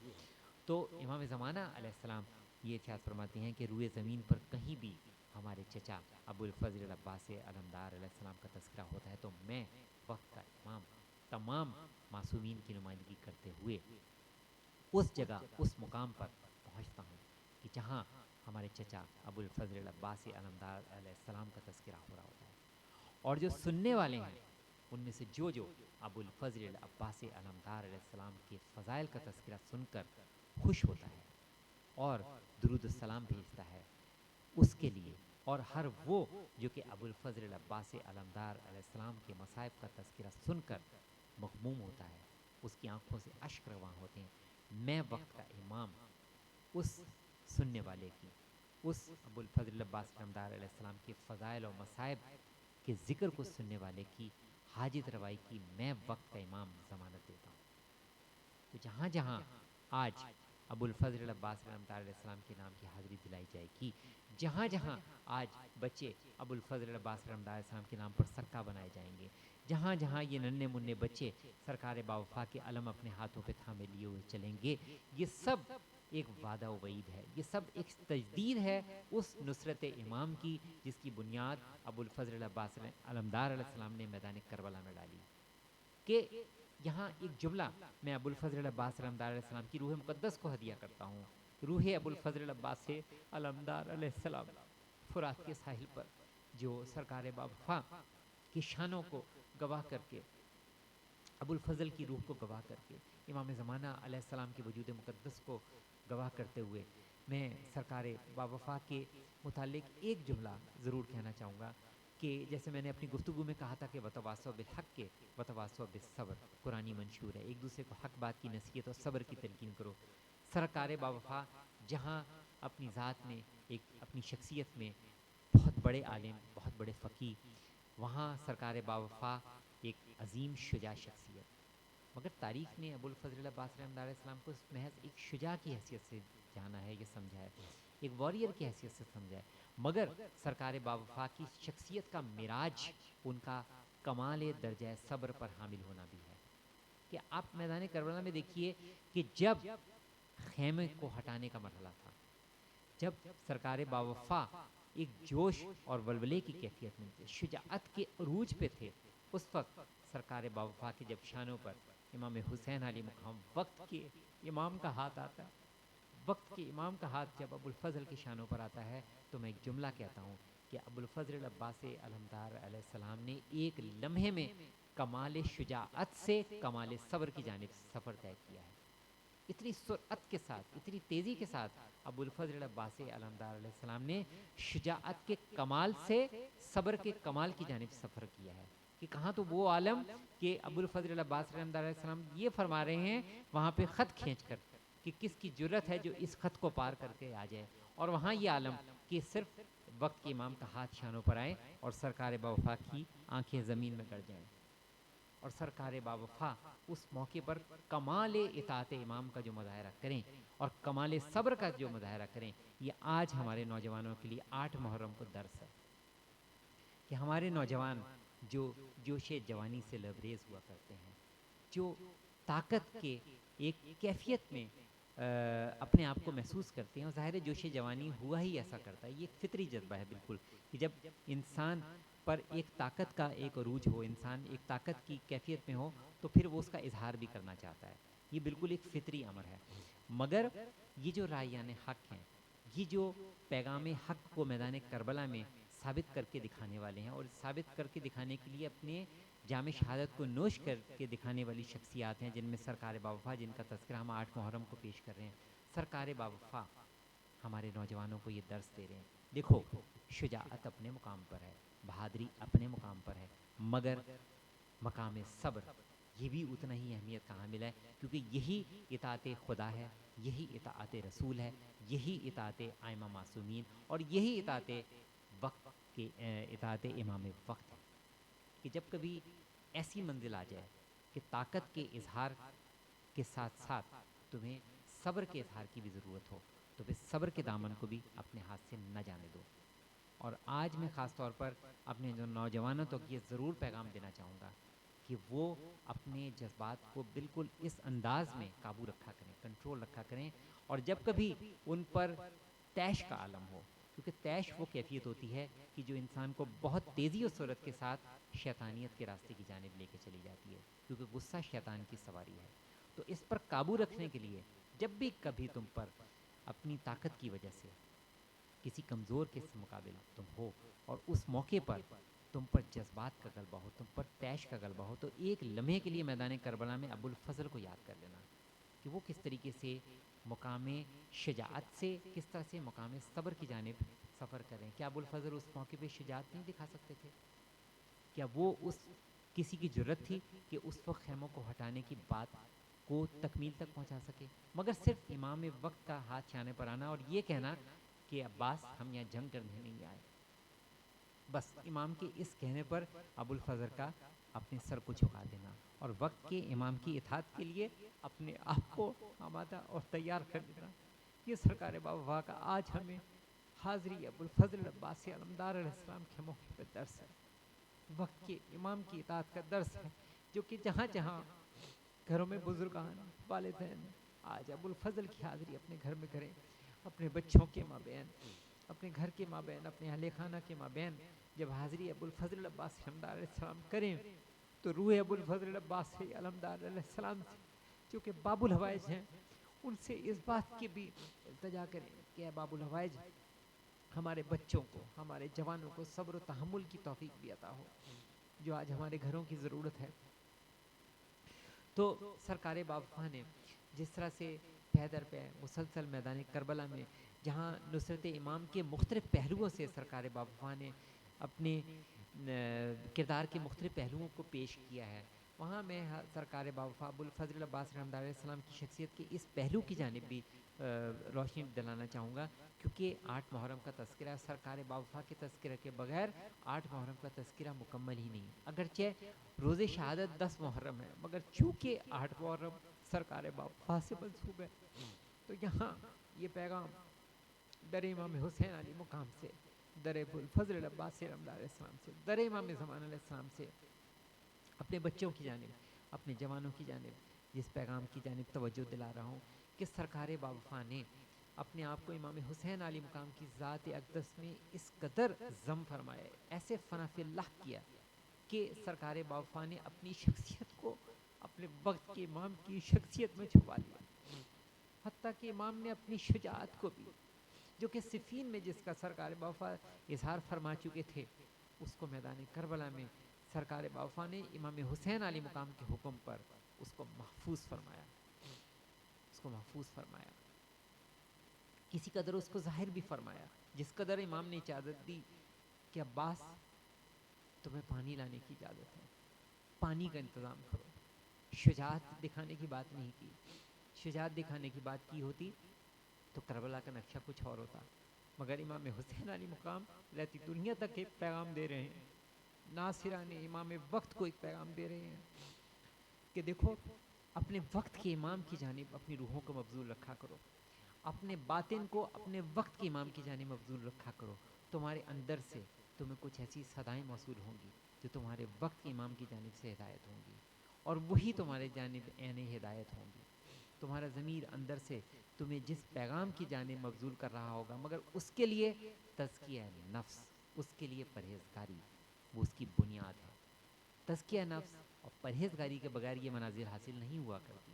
تو امام زمانہ علیہ السلام یہ ارشاد فرماتے ہیں کہ روئے زمین پر کہیں بھی ہمارے چچا ابو الفضل عباس علمدار علیہ السلام کا تذکرہ ہوتا ہے تو میں وقت کا امام تمام معصومین کی نمائندگی کرتے ہوئے اس جگہ اس مقام پر پہنچتا ہوں کہ جہاں ہمارے چچا ابو الفضل عباس علمدار علیہ السلام کا تذکرہ ہو رہا ہوتا ہے، اور جو سننے والے ہیں ان میں سے جو ابو الفضل عباس علمدار علیہ السلام کے فضائل کا تذکرہ سن کر خوش ہوتا ہے اور درود السلام بھیجتا ہے اس کے لیے، اور ہر وہ جو کہ ابو الفضل عباس علمدار علیہ السلام کے مصائب کا تذکرہ سن کر مغموم ہوتا ہے، اس کی آنکھوں سے اشک رواں ہوتے ہیں، میں وقت کا امام اس سننے والے کی، اس ابو الفضل عباس علمدار علیہ السلام کے فضائل و مصائب کے ذکر کو سننے والے کی حاجت روائی کی میں وقت کا امام ضمانت دیتا ہوں۔ تو جہاں جہاں آج ابو الفضل عباس رحمۃ علیہ السلام کے نام کی حاضری دلائی جائے گی. جہاں جہاں آج بچے ابو الفضل عباس رحمۃ اللہ علیہ السلام کے نام پر سکہ بنائے جائیں گے، جہاں جہاں یہ ننھے منھے بچے سرکار باوفا کے علم اپنے ہاتھوں پہ تھامے لیے ہوئے چلیں گے، یہ سب ایک وعدہ و وعید ہے، یہ سب ایک تجدید ہے اس نصرت امام کی جس کی بنیاد ابو الفضل عباس علمدار علیہ السلام نے میدان کربلا میں ڈالی. کہ یہاں ایک جملہ میں ابو الفضل عباس علمدار علیہ السلام کی روح مقدس کو ہدیہ کرتا ہوں. روح ابو الفضل عباس علمدار علیہ السلام فرات کے ساحل پر جو سرکار باوفا کی شانوں کو گواہ کر کے، ابو الفضل کی روح کو گواہ کر کے، امام زمانہ علیہ السلام کے وجود مقدس کو گواہ کرتے ہوئے میں سرکار باوفا کے متعلق ایک جملہ ضرور کہنا چاہوں گا کہ جیسے میں نے اپنی گفتگو میں کہا تھا کہ وتواصوا بالحق کے وتواصوا بالصبر قرآنی منشور ہے، ایک دوسرے کو حق بات کی نصیحت اور صبر کی تلقین کرو. سرکار باوفا جہاں اپنی ذات میں، ایک اپنی شخصیت میں بہت بڑے عالم، بہت بڑے فقیہ، وہاں سرکار باوفا ایک عظیم شجاع شخصیت، مگر تاریخ نے ابو الفضل عباس رحمۃ اللہ علیہ السلام کو محض ایک شجاع کی حیثیت سے جانا ہے، یہ سمجھا ہے، ایک واریر کی حیثیت سے سمجھا ہے. مگر سرکار باوفا کی شخصیت کا معراج ان کا کمال درجہ صبر پر حامل ہونا بھی ہے. کہ آپ میدان کربلا میں دیکھیے کہ جب خیمے کو ہٹانے کا مرحلہ تھا، جب سرکار باوفا ایک جوش اور ولولے کی کیفیت میں تھے، شجاعت کے عروج پہ تھے، اس وقت سرکار باوفا کے جب شانوں پر امام حسین علیہ مقام وقت کے امام کا ہاتھ آتا ہے، وقت کے امام کا ہاتھ جب ابو الفضل کی شانوں پر آتا ہے، تو میں ایک جملہ کہتا ہوں کہ ابو الفضل عباس علمدار علیہ السلام نے ایک لمحے میں کمال شجاعت سے کمال صبر کی جانب سفر طے کیا ہے. اتنی سرعت کے ساتھ، اتنی تیزی کے ساتھ ابو الفضل عباس علمدار علیہ السلام نے شجاعت کے کمال سے صبر کے کمال کی جانب سفر کیا ہے. کہ کہاں تو وہ عالم کہ ابو الفضل عباس علمدار علیہ السلام یہ فرما رہے ہیں وہاں پہ خط کھینچ کر کہ کس کی جرت ہے جو اس خط کو پار کر کے آ جائے، اور وہاں یہ عالم کہ صرف وقت کے امام کا ہاتھ شانوں پر آئے اور سرکار باوفا کی آنکھیں زمین میں گڑ جائیں، اور سرکار باوفا اس موقع پر کمال اطاعت امام کا جو مظاہرہ کریں اور کمال صبر کا جو مظاہرہ کریں. یہ آج ہمارے نوجوانوں کے لیے 8 محرم کو درس ہے کہ ہمارے نوجوان جو جوش جوانی سے لبریز ہوا کرتے ہیں، جو طاقت کے ایک کیفیت میں اپنے آپ کو محسوس کرتے ہیں، اور ظاہر جوش جوانی ہوا ہی ایسا کرتا ہے، یہ ایک فطری جذبہ ہے بالکل، کہ جب انسان پر ایک طاقت کا ایک عروج ہو، انسان ایک طاقت کی کیفیت میں ہو، تو پھر وہ اس کا اظہار بھی کرنا چاہتا ہے. یہ بالکل ایک فطری امر ہے. مگر یہ جو رائیان حق ہیں، یہ جو پیغام حق کو میدان کربلا میں ثابت کر کے دکھانے والے ہیں، اور ثابت کر کے دکھانے کے لیے اپنے جام شہادت کو نوش کر کے دکھانے والی شخصیات ہیں، جن میں سرکار باوفا، جن کا تذکرہ ہم 8 محرم کو پیش کر رہے ہیں. سرکار باوفا ہمارے نوجوانوں کو یہ درس دے رہے ہیں. دیکھو، شجاعت اپنے مقام پر ہے، بہادری اپنے مقام پر ہے، مگر مقام صبر یہ بھی اتنا ہی اہمیت کا حامل ہے، کیونکہ یہی اطاعت خدا ہے، یہی اطاعت رسول ہے، یہی اطاعت ائمہ معصومین، اور یہی اطاعت وقت کے اطاعت امام وقت ہے. کہ جب کبھی ایسی منزل آ جائے کہ طاقت کے اظہار کے ساتھ ساتھ تمہیں صبر کے اظہار کی بھی ضرورت ہو، تو پھر صبر کے دامن کو بھی اپنے ہاتھ سے نہ جانے دو. اور آج میں خاص طور پر اپنے جو نوجوانوں تک یہ ضرور پیغام دینا چاہوں گا کہ وہ اپنے جذبات کو بالکل اس انداز میں قابو رکھا کریں، کنٹرول رکھا کریں، اور جب کبھی ان پر طیش کا عالم ہو، کیونکہ طیش وہ کیفیت ہوتی ہے کہ جو انسان کو بہت تیزی و سرعت کے ساتھ شیطانیت کے راستے کی جانب لے کے چلی جاتی ہے، کیونکہ غصہ شیطان کی سواری ہے. تو اس پر قابو رکھنے کے لیے جب بھی کبھی تم پر اپنی طاقت کی وجہ سے کسی کمزور کے مقابل تم ہو، اور اس موقع پر تم پر جذبات کا غلبہ ہو، تم پر طیش کا غلبہ ہو، تو ایک لمحے کے لیے میدان کربلا میں ابو الفضل کو یاد کر لینا کہ وہ کس طریقے سے مقام شجاعت سے، کس طرح سے مقام صبر کی جانب سفر کریں. کیا ابو الفضل اس موقع پہ شجاعت نہیں دکھا سکتے تھے؟ کیا وہ اس کسی کی جرت تھی کہ اس وقت خیموں کو ہٹانے کی بات کو تکمیل تک پہنچا سکے؟ مگر صرف امام وقت کا ہاتھ چھانے پر آنا اور یہ کہنا کہ عباس ہم یہاں جنگ کرنے نہیں آئے، بس امام کے اس کہنے پر ابو الفضل کا اپنے سر کو جھکا دینا اور وقت کے امام کی اطاعت کے لیے اپنے آپ کو آمادہ اور تیار کر دینا. یہ سرکار باوفا کا آج ہمیں حاضری ابوالفضل عباسی علمدار علیہ السلام کے موقع پہ درس ہے. وقت کے امام کی اطاعت کا درس ہے جو کہ جہاں جہاں گھروں میں بزرگان والدین آج ابوالفضل کی حاضری اپنے گھر میں کریں, اپنے بچوں کے مابین, اپنے گھر کے مابین, اپنے اہل خانہ کے مابین جب حاضری ابوالفضل عباسی علمدار علیہ السلام کریں تو روح ابوالفضل عباسی علمدار علیہ السلام سے جو کہ باب الحوائج ہیں ان سے اس بات کی بھی التجا کریں کہ اے باب الحوائج ہمارے بچوں کو, ہمارے جوانوں کو صبر و تحمل کی توفیق بھی عطا ہو جو آج ہمارے گھروں کی ضرورت ہے. تو سرکار باوفا نے جس طرح سے پہ در پہ مسلسل میدان کربلا میں جہاں نصرت امام کے مختلف پہلوؤں سے سرکار باوفا نے اپنے کردار کے مختلف پہلوؤں کو پیش کیا ہے, وہاں میں سرکار باوفا ابوالفضل عباسی علمدار علیہ السلام کی شخصیت کے اس پہلو کی جانب بھی روشنی ڈلانا چاہوں گا, کیونکہ 8 محرم کا تذکرہ سرکار باوفا کے تذکرہ کے بغیر 8 محرم کا تذکرہ مکمل ہی نہیں. اگرچہ روز شہادت 10 محرم ہے مگر چونکہ 8 محرم سرکار باوفا سے منسوب ہے تو یہاں یہ پیغام در امام حسین علی مقام سے, در ابوالفضل عباسی علمدار علیہ السلام سے, در امام زمان علیہ السلام سے اپنے بچوں کی جانب, اپنے جوانوں کی جانب جس پیغام کی جانب توجہ دلا رہا ہوں کہ سرکار باوفا نے اپنے آپ کو امام حسین علی مقام کی ذات اقدس میں اس قدر ضم فرمایا, ایسے فنا فی اللہ کیا کہ سرکار باوفا نے اپنی شخصیت کو اپنے وقت کے امام کی شخصیت میں چھپا لیا, حتیٰ کہ امام نے اپنی شجاعت کو بھی جو کہ صفین میں جس کا سرکار باوفا اظہار فرما چکے تھے اس کو میدان کربلا میں سرکار باوفا نے امام حسین علی مقام کے حکم پر اس کو محفوظ فرمایا, اس کو محفوظ فرمایا, کسی قدر اس کو ظاہر بھی فرمایا. جس قدر امام نے اجازت دی کہ عباس تمہیں پانی لانے کی اجازت ہے, پانی کا انتظام کرو, شجاعت دکھانے کی بات نہیں کی. شجاعت دکھانے کی بات کی ہوتی تو کربلا کا نقشہ کچھ اور ہوتا, مگر امام حسین علی مقام رہتی دنیا تک ایک پیغام دے رہے ہیں, ناصران امام وقت کو ایک پیغام دے رہے ہیں کہ دیکھو اپنے وقت کے امام کی جانب اپنی روحوں کو مبذول رکھا کرو, اپنے باطن کو اپنے وقت کے امام کی جانب مبذول رکھا کرو, تمہارے اندر سے تمہیں کچھ ایسی صدائیں موصول ہوں گی جو تمہارے وقت کے امام کی جانب سے ہدایت ہوں گی اور وہی تمہارے جانب عین ہدایت ہوں گی. تمہارا ضمیر اندر سے تمہیں جس پیغام کی جانب مبذول کر رہا ہوگا مگر اس کے لیے تزکیہ نفس, اس کے لیے پرہیزگاری وہ اس کی بنیاد ہے. تزکیہ نفس اور پرہیزگاری کے بغیر یہ منازل حاصل نہیں ہوا کرتی.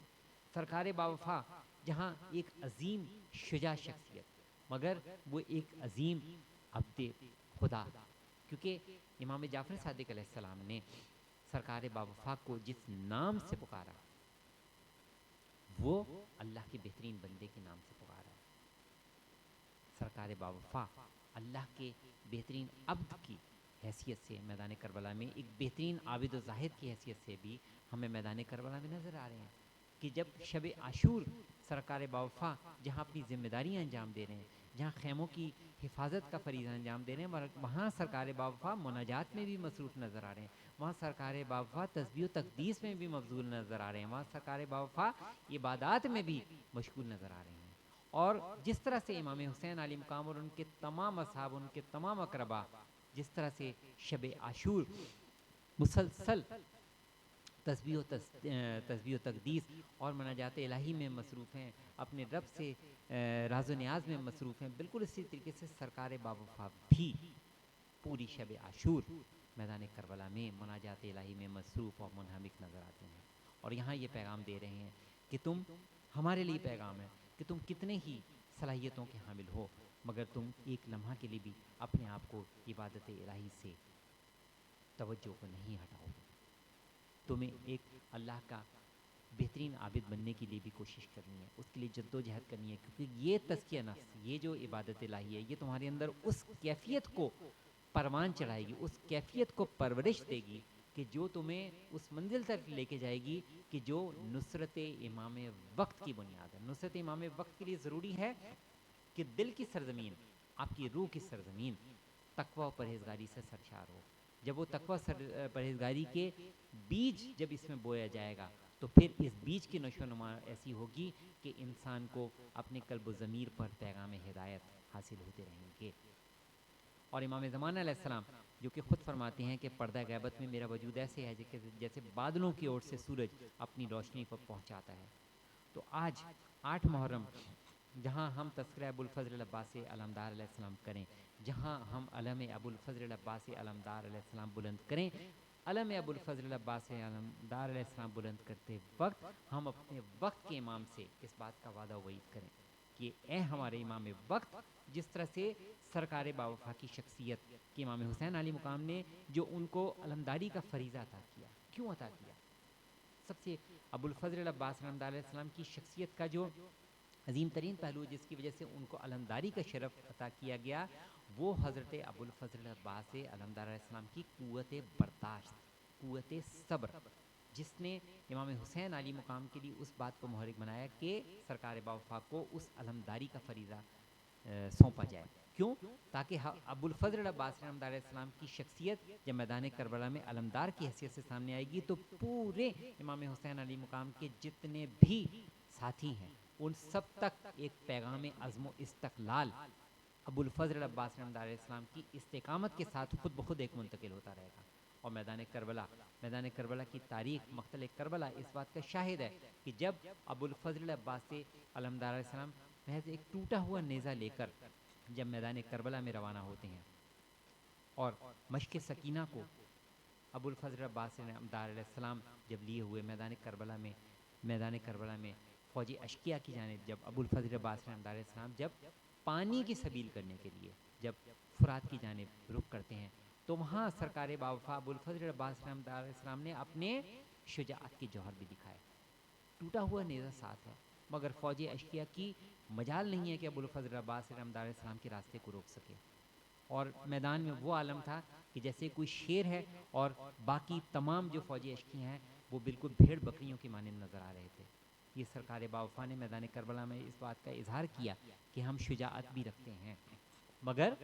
سرکار باوفا جہاں ایک عظیم شجاع شخصیت مگر وہ ایک عظیم عبد خدا, کیونکہ امام جعفر صادق علیہ السلام نے سرکار باوفا کو جس نام سے پکارا وہ اللہ کے بہترین بندے کے نام سے پکارا. سرکار باوفا اللہ کے بہترین عبد کی حیثیت سے میدان کربلا میں ایک بہترین عابد و زاہد کی حیثیت سے بھی ہمیں میدان کربلا میں نظر آ رہے ہیں کہ جب شب عاشور سرکار باوفا جہاں اپنی ذمہ داریاں انجام دے رہے ہیں, جہاں خیموں کی حفاظت کا فریضہ انجام دے رہے ہیں, وہاں سرکار باوفا مناجات میں بھی مصروف نظر آ رہے ہیں, وہاں سرکار باوفا تسبیح و تقدیس میں بھی مبذول نظر آ رہے ہیں, وہاں سرکار باوفا عبادات میں بھی مشغول نظر آ رہے ہیں. اور جس طرح سے امام حسین علی مقام اور ان کے تمام اصحاب, ان کے تمام اقربا جس طرح سے شب عاشور مسلسل تسبیح و تقدیس اور مناجات الہی میں مصروف ہیں, اپنے رب سے راز و نیاز میں مصروف ہیں, بالکل اسی طریقے سے سرکار باوفا بھی پوری شب عاشور میدان کربلا میں مناجات الہی میں مصروف اور منہمک نظر آتے ہیں. اور یہاں یہ پیغام دے رہے ہیں کہ تم, ہمارے لیے پیغام ہے کہ تم کتنے ہی صلاحیتوں کے حامل ہو مگر تم ایک لمحہ کے لیے بھی اپنے آپ کو عبادت الہی سے توجہ کو نہیں ہٹاؤ. تمہیں ایک اللہ کا بہترین عابد بننے کے لیے بھی کوشش کرنی ہے, اس کے لیے جد و جہد کرنی ہے, کیونکہ یہ تزکیہ نفس, یہ جو عبادت الہی ہے یہ تمہارے اندر اس کیفیت کو پروان چڑھائے گی, اس کیفیت کو پرورش دے گی کہ جو تمہیں اس منزل تک لے کے جائے گی کہ جو نصرت امام وقت کی بنیاد ہے. نصرت امام وقت کے لیے ضروری ہے کہ دل کی سرزمین, آپ کی روح کی سرزمین تقوی و پرہیزگاری سے سرشار ہو. جب وہ تقوی پرہیزگاری کے بیج جب اس میں بویا جائے گا تو پھر اس بیج کی نشو و نما ایسی ہوگی کہ انسان کو اپنے قلب و ضمیر پر پیغام ہدایت حاصل ہوتے رہیں گے۔ اور امام زمانہ علیہ السلام جو کہ خود فرماتے ہیں کہ پردہ غیبت میں میرا وجود ایسے ہے جیسے بادلوں کی اوٹ سے سورج اپنی روشنی کو پہنچاتا ہے۔ تو آج 8 محرم جہاں ہم تذکرہ ابوالفضل العباسی علمدار علیہ السلام کریں، جہاں ہم علم ابوالفضل العباسی علمدار علیہ السلام بلند کریں، علم ابوالفضل العباسی علمدار علیہ السلام بلند کرتے وقت ہم اپنے وقت کے امام سے اس بات کا وعدہ و وعید کریں کہ اے ہمارے امام وقت، جس طرح سے سرکار باوفا کی شخصیت کہ امام حسین علی مقام نے جو ان کو علمداری کا فریضہ عطا کیا، کیوں عطا کیا؟ سب سے ابوالفضل العباس علمدار علیہ السلام کی شخصیت کا جو عظیم ترین پہلو جس کی وجہ سے ان کو علمداری کا شرف عطا کیا گیا، وہ حضرت ابوالفضل العباس علمدار علیہ السلام کی قوت برداشت، قوت صبر، جس نے امام حسین علی مقام کے لیے اس بات کو محرک بنایا کہ سرکار باوفا کو اس علمداری کا فریضہ سونپا جائے۔ کیوں؟ تاکہ ابوالفضل العباس علمدار علیہ السلام کی شخصیت جب میدان کربلا میں علمدار کی حیثیت سے سامنے آئے گی تو پورے امام حسین علی مقام کے جتنے بھی ساتھی ہیں ان سب تک ایک پیغام عزم و استقلال ابوالفضل العباس علمدار علیہ السلام کی استقامت کے ساتھ خود بخود ایک منتقل ہوتا رہے گا۔ اور میدان کربلا کی تاریخ مقتل کربلا اس بات کا شاہد ہے کہ جب ابوالفضل العباس علمدار علیہ السلام محض ایک ٹوٹا ہوا نیزہ لے کر جب میدان کربلا میں روانہ ہوتے ہیں اور مشق سکینہ کو ابوالفضل العباس علمدار علیہ السلام جب لیے ہوئے میدان کربلا میں فوجی اشقیہ کی جانب جب ابوالفضل العباس علمدار علیہ السلام جب پانی کی سبیل کرنے کے لیے جب فرات کی جانب رخ کرتے ہیں تو وہاں سرکار باوفا ابوالفضل العباس علمدار علیہ السلام نے اپنے شجاعت کے جوہر بھی دکھائے۔ ٹوٹا ہوا نیزہ ساتھ ہے مگر فوجی اشقیہ کی مجال نہیں ہے کہ ابوالفضل العباس علمدار علیہ السلام کے راستے کو روک سکے، اور میدان میں وہ عالم تھا کہ جیسے کوئی شیر ہے اور باقی تمام جو فوجی اشقیہ ہیں وہ بالکل بھیڑ بکریوں کی مانند نظر آ رہے تھے۔ یہ سرکار باوفا نے میدان کربلا میں اس بات کا اظہار کیا کہ ہم شجاعت بھی رکھتے ہیں، مگر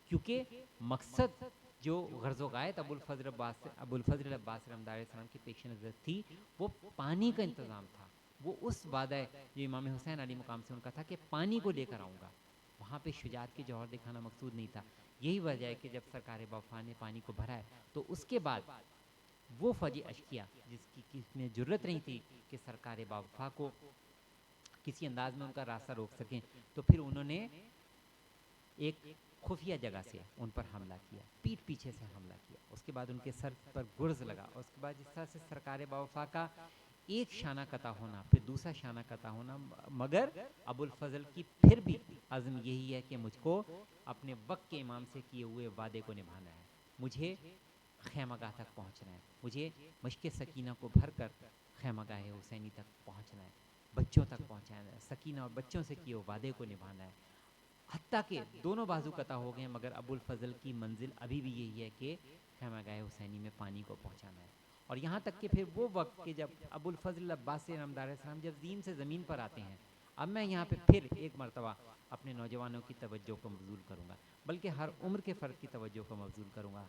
کیونکہ مقصد جو غرض و غایت ابوالفضل العباس علمدار علیہ السلام کی پیش نظر تھی وہ پانی کا انتظام تھا، وہ اس وعدہ جو امام حسین علی مقام سے ان کا تھا کہ پانی کو لے کر آؤں گا، وہاں پہ شجاعت کے جوہر دکھانا مقصود نہیں تھا۔ یہی وجہ ہے کہ جب سرکار باوفا نے پانی کو بھرا ہے تو اس کے بعد وہ فوجی اشقیہ جس کی میں جرت نہیں تھی کہ سرکار باوفا کو کسی انداز میں ان کا راستہ روک سکیں، تو پھر انہوں نے ایک خفیہ جگہ سے ان پر حملہ کیا، پیٹھ پیچھے سے حملہ کیا، اس کے بعد ان کے سر پر گرز لگا، اس کے بعد اس طرح سے سرکار باوفا کا ایک شانہ قطع ہونا پھر دوسرا شانہ قطع ہونا، مگر ابوالفضل کی پھر بھی عزم یہی ہے کہ مجھ کو اپنے وقت کے امام سے کیے ہوئے وعدے کو نبھانا ہے، مجھے خیمہ گاہ تک پہنچنا ہے، مجھے مشق سکینہ کو بھر کر خیمہ گاہ حسینی تک پہنچنا ہے، بچوں تک پہنچانا ہے، سکینہ اور بچوں سے کیے وعدے کو نبھانا ہے۔ حتیٰ کہ دونوں بازو قطع ہو گئے مگر ابوالفضل کی منزل ابھی بھی یہی ہے کہ خیمہ گاہ حسینی میں پانی کو پہنچانا ہے۔ اور یہاں تک کہ پھر وہ وقت کہ جب ابوالفضل العباس علمدار علیہ السلام جب زین سے زمین پر آتے ہیں، اب میں یہاں پہ پھر ایک مرتبہ اپنے نوجوانوں کی توجہ کو مبذول کروں گا، بلکہ ہر عمر کے فرد کی توجہ کو مبذول کروں گا۔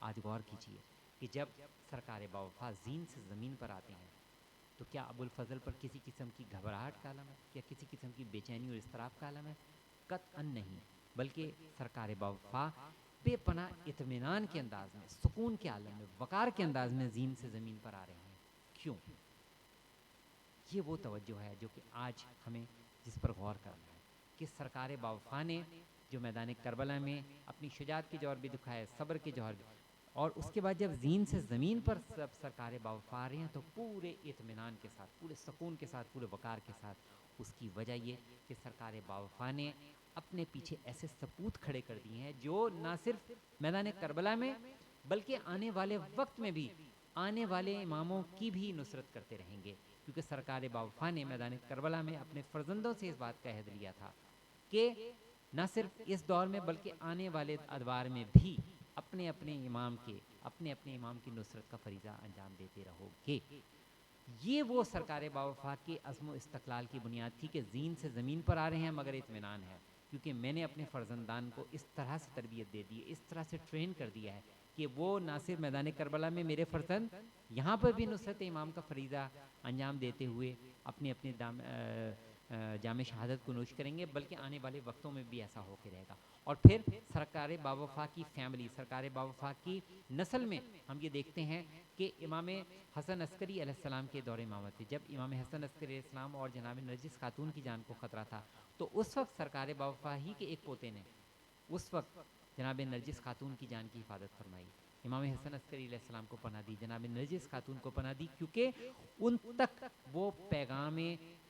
آج غور کیجئے کہ جب سرکار باوفا زین سے زمین پر آتے ہیں تو کیا ابوالفضل پر کسی قسم کی گھبراہٹ کا عالم ہے، کیا کسی قسم کی بے چینی اور اضطراب کا عالم ہے؟ قطعاً نہیں، بلکہ سرکار باوفا بے پناہ اطمینان کے انداز میں، سکون کے عالم میں، وقار کے انداز میں زین سے زمین پر آ رہے ہیں۔ کیوں؟ یہ وہ توجہ ہے جو کہ آج ہمیں جس پر غور کرنا ہے کہ سرکار باوفا نے جو میدان کربلا میں اپنی شجاعت کے جوہر بھی دکھائے، صبر کے جوہر بھی، اور اس کے بعد جب زین سے زمین پر سب سرکار باوفا آ رہے ہیں تو پورے اطمینان کے ساتھ، پورے سکون کے ساتھ، پورے وقار کے ساتھ۔ اس کی وجہ یہ کہ سرکار باوفا نے اپنے پیچھے ایسے سپوت کھڑے کر دیے ہیں جو نہ صرف میدان کربلا میں بلکہ آنے والے وقت میں بھی آنے والے اماموں کی بھی نصرت کرتے رہیں گے، کیونکہ سرکار باوفا نے میدان کربلا میں اپنے فرزندوں سے اس بات کا عہد لیا تھا کہ نہ صرف اس دور میں بلکہ آنے والے ادوار میں بھی اپنے اپنے امام کی نصرت کا فریضہ انجام دیتے رہو گے۔ یہ وہ سرکار باوفا کے عزم و استقلال کی بنیاد تھی کہ زین سے زمین پر آ رہے ہیں مگر اطمینان ہے، کیونکہ میں نے اپنے فرزندان کو اس طرح سے تربیت دے دی ہے، اس طرح سے ٹرین کر دیا ہے کہ وہ نہ صرف میدان کربلا میں میرے فرزند یہاں پر بھی نصرت امام کا فریضہ انجام دیتے ہوئے اپنے اپنے جام شہادت کو نوش کریں گے، بلکہ آنے والے وقتوں میں بھی ایسا ہو کے رہے گا۔ اور پھر سرکار باوفا کی فیملی، سرکار باوفا کی نسل میں ہم یہ دیکھتے ہیں کہ امام حسن عسکری علیہ السلام کے دور امامت تھے، جب امام حسن عسکری علیہ السلام اور جناب نرجس خاتون کی جان کو خطرہ تھا، تو اس وقت سرکار باوفا ہی کے ایک پوتے نے اس وقت جناب نرجس خاتون کی جان کی حفاظت فرمائی، امام حسن عسکری علیہ السلام کو پناہ دی، جناب نرجس خاتون کو پناہ دی، کیونکہ ان تک وہ پیغام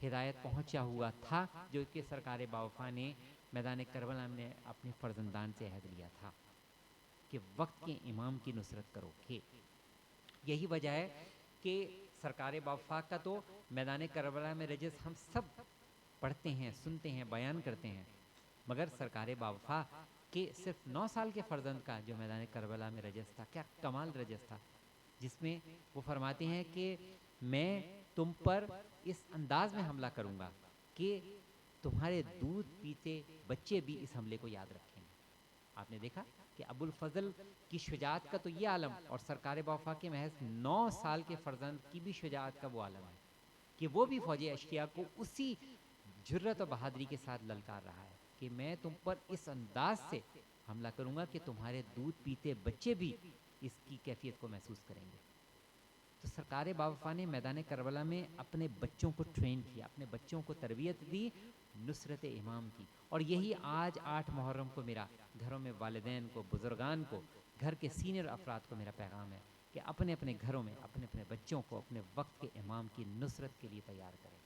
ہدایت پہنچا ہوا تھا جو کہ سرکار باوفا نے میدان کربلا میں اپنے فرزندان سے عہد لیا تھا کہ وقت کے امام کی نصرت کرو گے۔ یہی وجہ ہے کہ سرکار باوفا کا تو میدان کربلا میں رجز ہم سب پڑھتے ہیں، سنتے ہیں، بیان کرتے ہیں، مگر سرکار باوفا کہ صرف 9 سال کے فرزند کا جو میدان کربلا میں رجز تھا، کیا کمال رجز تھا، جس میں وہ فرماتے ہیں کہ میں تم پر اس انداز میں حملہ کروں گا کہ تمہارے دودھ پیتے بچے بھی اس حملے کو یاد رکھیں گے۔ آپ نے دیکھا کہ ابو الفضل کی شجاعت کا تو یہ عالم، اور سرکار باوفا کے محض 9 سال کے فرزند کی بھی شجاعت کا وہ عالم ہے کہ وہ بھی فوج اشقیاء کو اسی جرأت و بہادری کے ساتھ للکار رہا ہے کہ میں تم پر اس انداز سے حملہ کروں گا کہ تمہارے دودھ پیتے بچے بھی اس کی کیفیت کو محسوس کریں گے۔ تو سرکار باوفا نے میدان کربلا میں اپنے بچوں کو ٹرین کیا، اپنے بچوں کو تربیت دی نصرت امام کی، اور یہی آج 8 محرم کو میرا گھروں میں والدین کو، بزرگان کو، گھر کے سینئر افراد کو میرا پیغام ہے کہ اپنے اپنے گھروں میں اپنے اپنے بچوں کو اپنے وقت کے امام کی نصرت کے لیے تیار کریں،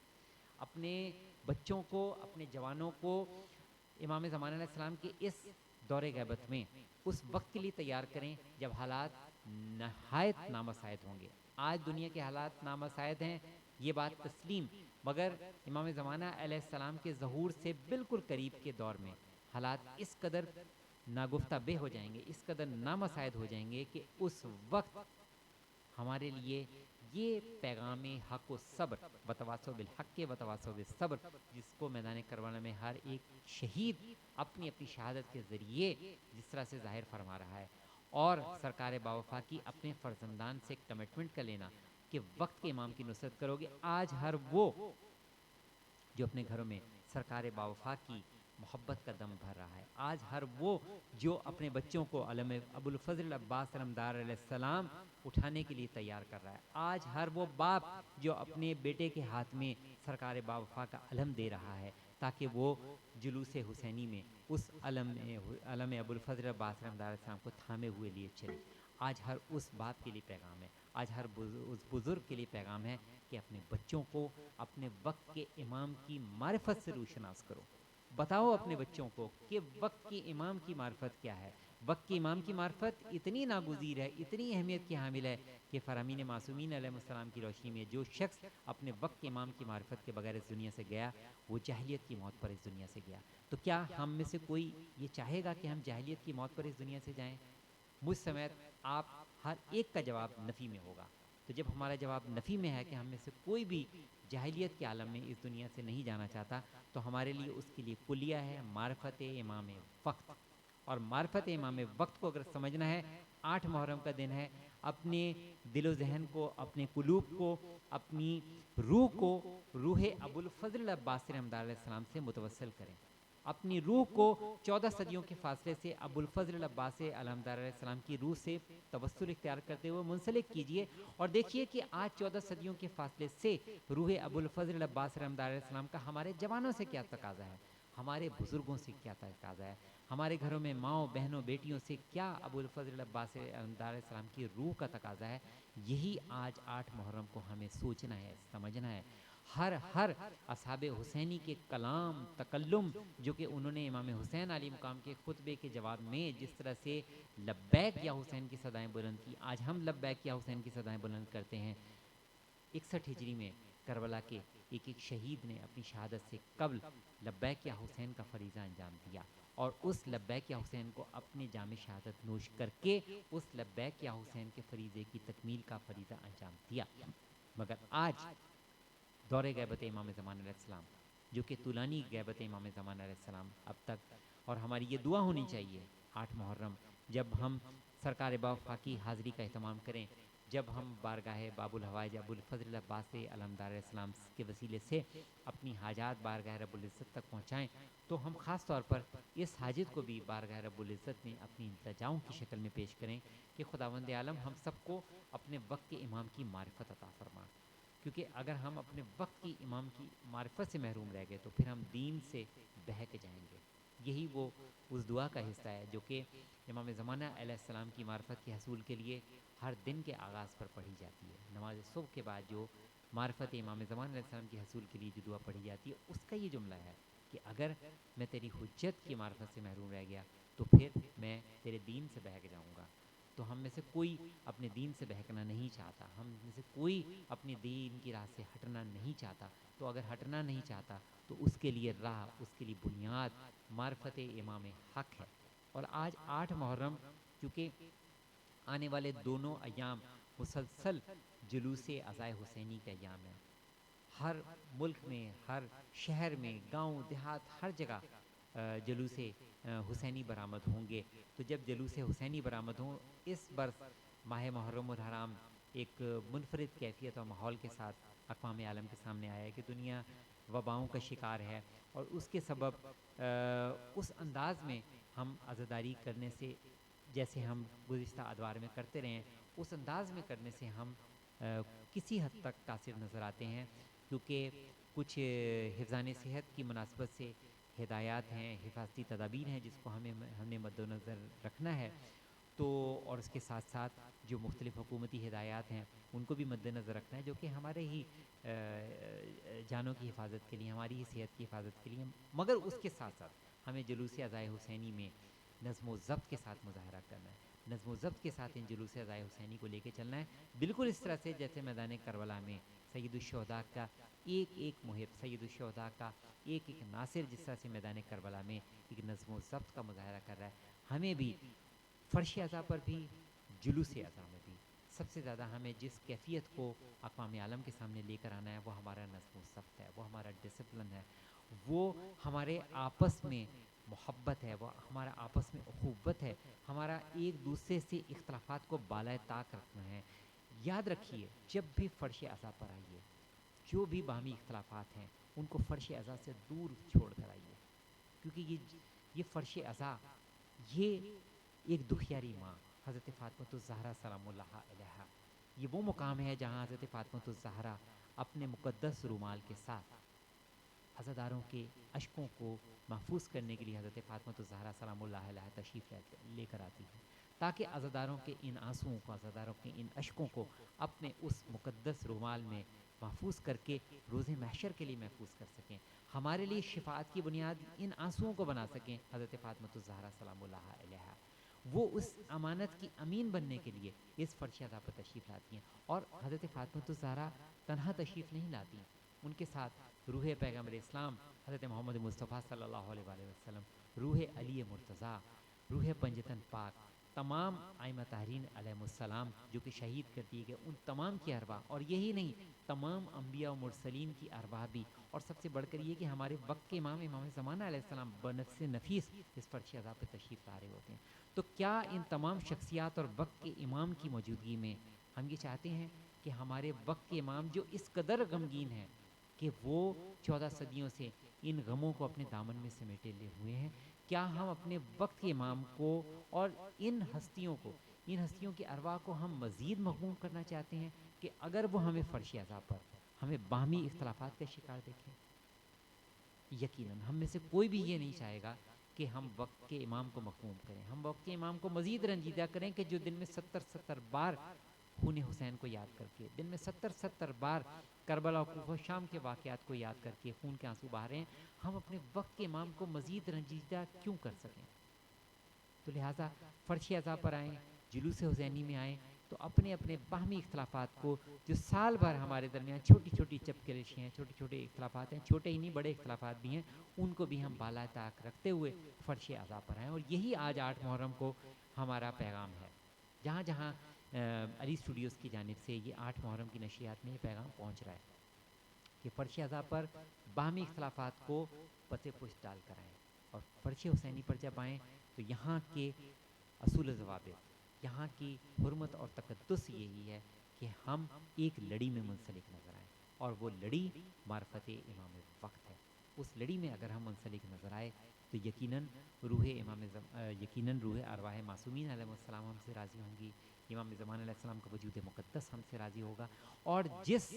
اپنے بچوں کو، اپنے جوانوں کو امام زمان علیہ السلام کے اس دور غیبت میں اس وقت کے لیے تیار کریں جب حالات نہایت نامساعد ہوں گے۔ آج دنیا کے حالات نامساعد ہیں، یہ بات تسلیم، مگر امام زمانہ علیہ السلام کے ظہور سے بالکل قریب کے دور میں حالات اس قدر ناگفتہ بے ہو جائیں گے، اس قدر نامساعد ہو جائیں گے کہ اس وقت ہمارے لیے یہ پیغام حق و صبر، وتواصوا بالحق وتواصوا بالصبر، جس کو میدان کربلا میں ہر ایک شہید اپنی اپنی شہادت کے ذریعے جس طرح سے ظاہر فرما رہا ہے، اور سرکار باوفا کی اپنے فرزندان سے کمٹمنٹ کا لینا کہ وقت کے امام کی نصرت کرو گے۔ آج ہر وہ جو اپنے گھروں میں سرکار باوفا کی محبت کا دم بھر رہا ہے، آج ہر وہ جو اپنے بچوں کو علم ابو الفضل عباس علمدار علیہ السلام اٹھانے کے لیے تیار کر رہا ہے، آج ہر وہ باپ جو اپنے بیٹے کے ہاتھ میں سرکار باوفا کا علم دے رہا ہے تاکہ وہ جلوس حسینی میں اس علم ابو الفضل عباس علمدار علیہ السلام کو تھامے ہوئے لیے چلے، آج ہر اس باپ کے لیے پیغام ہے، آج ہر اس بزرگ کے لیے پیغام ہے کہ اپنے بچوں کو اپنے وقت کے امام کی معرفت سے روشناس کرو، بتاؤ اپنے بچوں کو کہ وقت کے امام کی معرفت کیا ہے۔ وقت کے امام کی معرفت اتنی ناگزیر ہے، اتنی اہمیت کی حامل ہے کہ فرامین معصومین علیہ السلام کی روشنی میں جو شخص اپنے وقت کے امام کی معرفت کے بغیر اس دنیا سے گیا، وہ جاہلیت کی موت پر اس دنیا سے گیا۔ تو کیا ہم میں سے کوئی یہ چاہے گا کہ ہم جاہلیت کی موت پر اس دنیا سے جائیں؟ مجھ سمیت آپ ہر ایک کا جواب نفی میں ہوگا۔ تو جب ہمارا جواب نفی میں ہے کہ ہم میں سے کوئی بھی جاہلیت کے عالم میں اس دنیا سے نہیں جانا چاہتا، تو ہمارے لیے اس کے لیے کلیہ ہے معرفت امام وقت، اور معرفت امام وقت کو اگر سمجھنا ہے، 8 محرم کا دن ہے، اپنے دل و ذہن کو، اپنے قلوب کو، اپنی روح کو روح ابو الفضل عباس علمدار علیہ السلام سے متوسل کریں، اپنی روح کو 14 صدیوں کے فاصلے سے ابو الفضل عباس علمدار علیہ السلام کی روح سے توسل اختیار کرتے ہوئے منسلک کیجئے، اور دیکھیے کہ آج 14 صدیوں کے فاصلے سے روح ابو الفضل عباس علمدار علیہ السلام کا ہمارے جوانوں سے کیا تقاضا ہے، ہمارے بزرگوں سے کیا تقاضا ہے، ہمارے گھروں میں ماؤں بہنوں بیٹیوں سے کیا ابو الفضل عباس علمدار علیہ السلام کی روح کا تقاضا ہے۔ یہی آج 8 محرم کو ہمیں سوچنا ہے، سمجھنا ہے۔ ہر اصحاب حسینی کے کلام تکلم جو کہ انہوں نے امام حسین علی مقام کے خطبے کے جواب میں جس طرح سے لبیک یا حسین کی صدائیں بلند کی، آج ہم لبیک یا حسین کی صدائیں بلند کرتے ہیں۔ 61 ہجری میں کربلا کے ایک شہید نے اپنی شہادت سے قبل لبیک یا حسین کا فریضہ انجام دیا، اور اس لبیک یا حسین کو اپنے جام شہادت نوش کر کے اس لبیک یا حسین کے فریضے کی تکمیل کا فریضہ انجام دیا۔ مگر آج دور غیبت امام زمان علیہ السلام جو کہ طولانی غیبت امام زمان علیہ السلام اب تک، اور ہماری یہ دعا ہونی چاہیے 8 محرم جب ہم سرکار باوفا کی حاضری کا اہتمام کریں جب ہم بارگاہ باب الحوائج ابو الفضل عباس علمدار علیہ السلام کے وسیلے سے اپنی حاجات بارگاہ رب العزت تک پہنچائیں، تو ہم خاص طور پر اس حاجت کو بھی بارگاہ رب العزت میں اپنی التجاؤں کی شکل میں پیش کریں کہ خداوند عالم ہم سب کو اپنے وقت کے امام کی معرفت عطا فرما، کیونکہ اگر ہم اپنے وقت کی امام کی معرفت سے محروم رہ گئے تو پھر ہم دین سے بہک جائیں گے۔ یہی وہ اس دعا کا حصہ ہے جو کہ امام زمانہ علیہ السلام کی معرفت کے حصول کے لیے ہر دن کے آغاز پر پڑھی جاتی ہے۔ نماز صبح کے بعد جو معرفت امام زمانہ علیہ السلام کی حصول کے لیے جو دعا پڑھی جاتی ہے، اس کا یہ جملہ ہے کہ اگر میں تیری حجت کی معرفت سے محروم رہ گیا تو پھر میں تیرے دین سے بہک جاؤں گا۔ تو ہم میں سے کوئی اپنے دین سے بہکنا نہیں چاہتا، ہم میں سے کوئی اپنے دین کی راہ سے ہٹنا نہیں چاہتا، تو اگر ہٹنا نہیں چاہتا تو اس کے لیے راہ، اس کے لیے بنیاد معرفت امام حق ہے۔ اور آج 8 محرم چونکہ آنے والے دونوں ایام مسلسل جلوس عزائے حسینی کے ایام ہیں، ہر ملک میں، ہر شہر میں، گاؤں دیہات، ہر جگہ جلوس حسینی برآمد ہوں گے۔ تو جب جلوس حسینی برآمد ہوں، اس برس ماہ محرم الحرام ایک منفرد کیفیت اور ماحول کے ساتھ اقوام عالم کے سامنے آیا ہے کہ دنیا وباؤں کا شکار ہے، اور اس کے سبب اس انداز میں ہم عزاداری کرنے سے، جیسے ہم گزشتہ ادوار میں کرتے رہے ہیں، اس انداز میں کرنے سے ہم کسی حد تک قاصر نظر آتے ہیں، کیونکہ کچھ حفظان صحت کی مناسبت سے ہدایات ہیں، حفاظتی تدابیر ہیں جس کو ہم نے مد نظر رکھنا ہے۔ تو اور اس کے ساتھ ساتھ جو مختلف حکومتی ہدایات ہیں ان کو بھی مد نظر رکھنا ہے، جو کہ ہمارے ہی جانوں کی حفاظت کے لیے، ہماری ہی صحت کی حفاظت کے لیے، مگر اس کے ساتھ ساتھ ہمیں جلوس عزائے حسینی میں نظم و ضبط کے ساتھ مظاہرہ کرنا ہے، نظم و ضبط کے ساتھ ان جلوس عزائے حسینی کو لے کے چلنا ہے، بالکل اس طرح سے جیسے میدان کربلا میں سید الشہداء کا ایک ایک محب، سید الشہداء کا ایک ایک ناصر جس طرح سے میدان کربلا میں ایک نظم و ضبط کا مظاہرہ کر رہا ہے، ہمیں بھی فرش عزا پر بھی، جلوس عزا میں بھی سب سے زیادہ ہمیں جس کیفیت کو اقوام عالم کے سامنے لے کر آنا ہے وہ ہمارا نظم و ضبط ہے، وہ ہمارا ڈسپلن ہے، وہ ہمارے آپس میں محبت ہے، وہ ہمارا آپس میں اخوت ہے، ہمارا ایک دوسرے سے اختلافات کو بالائے طاق رکھنا ہے۔ یاد رکھیے جب بھی فرش عزا پر آئیے، جو بھی باہمی اختلافات ہیں ان کو فرش عزا سے دور چھوڑ کر آئیے، کیونکہ یہ فرش عزا یہ ایک دکھیاری ماں حضرت فاطمہ الزہرا سلام اللہ علیہا، یہ وہ مقام ہے جہاں حضرت فاطمہ الزہرا اپنے مقدس رومال کے ساتھ عزاداروں کے اشکوں کو محفوظ کرنے کے لیے حضرت فاطمہ الزہرا سلام اللہ علیہا تشریف لے کر آتی ہیں، تاکہ عزاداروں کے ان آنسوؤں کو، عزاداروں کے ان اشکوں کو اپنے اس مقدس رومال میں محفوظ کر کے روز محشر کے لیے محفوظ کر سکیں، ہمارے لیے شفاعت کی بنیاد ان آنسوؤں کو بنا سکیں۔ حضرت فاطمہ الزہرا سلام اللہ علیہا وہ اس امانت کی امین بننے کے لیے اس فرش عزا پر تشریف لاتی ہیں، اور حضرت فاطمہ الزہرا تنہا تشریف نہیں لاتی، ان کے ساتھ روح پیغمبر اسلام حضرت محمد مصطفیٰ صلی اللہ علیہ وآلہ وسلم، روح علی مرتضیٰ، روح پنجتن پاک، تمام ائمہ طاہرین علیہ السلام جو کہ شہید کر دیے گئے، ان تمام کی ارواح، اور یہی نہیں تمام انبیاء و مرسلین کی ارواح بھی، اور سب سے بڑھ کر یہ کہ ہمارے وقت کے امام زمانہ علیہ السلام بنفس نفیس اس فرش عزا پہ تشریف لا رہے ہوتے ہیں۔ تو کیا ان تمام شخصیات اور وقت کے امام کی موجودگی میں ہم یہ چاہتے ہیں کہ ہمارے وقت کے امام جو اس قدر غمگین ہیں کہ وہ 14 صدیوں سے ان غموں کو اپنے دامن میں سمیٹے لے ہوئے ہیں، کیا ہم اپنے وقت کے امام کو اور ان ہستیوں کی ارواح کو ہم مزید مغموم کرنا چاہتے ہیں کہ اگر وہ ہمیں فرش عزا پر ہمیں باہمی اختلافات کا شکار دیکھیں؟ یقیناً ہم میں سے کوئی بھی یہ نہیں چاہے گا کہ ہم وقت کے امام کو مغموم کریں، ہم وقت کے امام کو مزید رنجیدہ کریں کہ جو دن میں 70 بار خون حسین کو یاد کر کے، دن میں 70 بار کربلا و کوفہ شام کے واقعات کو یاد کر کے خون کے آنسو بہا رہے ہیں، ہم اپنے وقت کے امام کو مزید رنجیدہ کیوں کر سکیں؟ تو لہٰذا فرش عزا پر آئیں، جلوس حسینی میں آئیں تو اپنے اپنے باہمی اختلافات کو، جو سال بھر ہمارے درمیان چھوٹی چھوٹی چپکلشیں ہیں، چھوٹے چھوٹے اختلافات ہیں، چھوٹے ہی نہیں بڑے اختلافات بھی ہیں، ان کو بھی ہم بالائے طاق رکھتے ہوئے فرش عزا پر آئیں۔ اور یہی آج 8 محرم کو ہمارا پیغام ہے، جہاں جہاں علی اسٹوڈیوز کی جانب سے یہ 8 محرم کی نشریات میں یہ پیغام پہنچ رہا ہے کہ فرش عزا پر باہمی اختلافات کو پتے پشت ڈال کر آئیں، اور فرش حسینی پر جب آئیں تو یہاں کے اصول و ضوابط، یہاں کی حرمت اور تقدس یہی ہے کہ ہم ایک لڑی میں منسلک نظر آئیں، اور وہ لڑی معرفت امام وقت ہے۔ اس لڑی میں اگر ہم منسلک نظر آئے تو یقیناً یقیناً روح ارواح معصومین علیہ السلام ہم سے راضی ہوں گی، امام زمان علیہ السلام کا وجود مقدس ہم سے راضی ہوگا، اور جس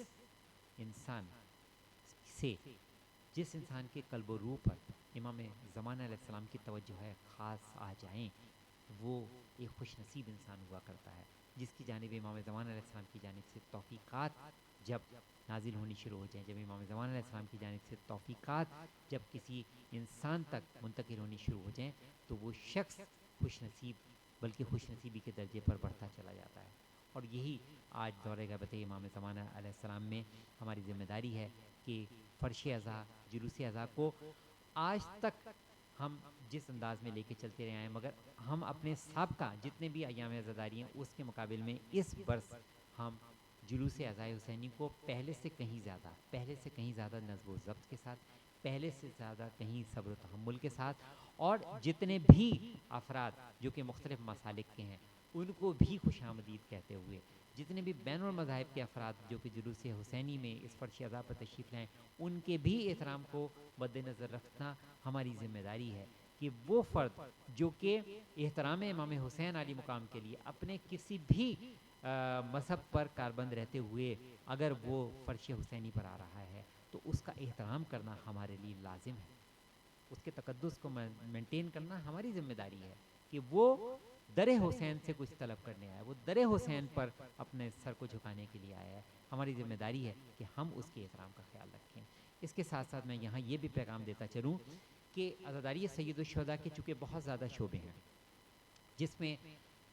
انسان کے قلب و روح پر امام زمان علیہ السلام کی توجہ ہے خاص آ جائیں، وہ ایک خوش نصیب انسان ہوا کرتا ہے، جس کی جانب امام زمان علیہ السلام کی جانب سے توفیقات جب نازل ہونی شروع ہو جائیں، جب امام زمان علیہ السلام کی جانب سے توفیقات جب کسی انسان تک منتقل ہونی شروع ہو جائیں، تو وہ شخص خوش نصیب بلکہ خوش نصیبی کے درجے پر بڑھتا چلا جاتا ہے۔ اور یہی آج دور غیبت امام زمان علیہ السلام میں ہماری ذمہ داری ہے کہ فرش عزا، جلوس عزا کو آج تک ہم جس انداز میں لے کے چلتے رہے ہیں، مگر ہم اپنے سابقہ جتنے بھی ایام عزاداری ہیں اس کے مقابل میں اس برس ہم جلوس عزائے حسینی کو پہلے سے کہیں زیادہ نظم و ضبط کے ساتھ، پہلے سے زیادہ کہیں صبر و تحمل کے ساتھ، اور جتنے بھی افراد جو کہ مختلف مسالک کے ہیں ان کو بھی خوش آمدید کہتے ہوئے، جتنے بھی بین المذاہب کے افراد جو کہ جلوس حسینی میں اس فرش عزا پر تشریف لائیں، ان کے بھی احترام کو مد نظر رکھنا ہماری ذمہ داری ہے کہ وہ فرد جو کہ احترام امام حسین علی مقام کے لیے اپنے کسی بھی مذہب پر کاربند رہتے ہوئے اگر وہ فرش حسینی پر آ رہا ہے تو اس کا احترام کرنا ہمارے لیے لازم ہے، اس کے تقدس کو مینٹین کرنا ہماری ذمہ داری ہے کہ وہ در حسین سے کچھ طلب کرنے آیا، وہ در حسین پر اپنے سر کو جھکانے کے لیے آیا ہے، ہماری ذمہ داری ہے کہ ہم اس کے احترام کا خیال رکھیں۔ اس کے ساتھ ساتھ میں یہاں یہ بھی پیغام دیتا چلوں کہ عزاداری سید الشہداء کے چونکہ بہت زیادہ شعبے ہیں، جس میں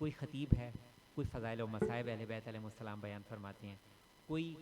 کوئی خطیب ہے، کوئی فضائل و مصائب اہل بیت علیہ السلام بیان فرماتے ہیں، کوئی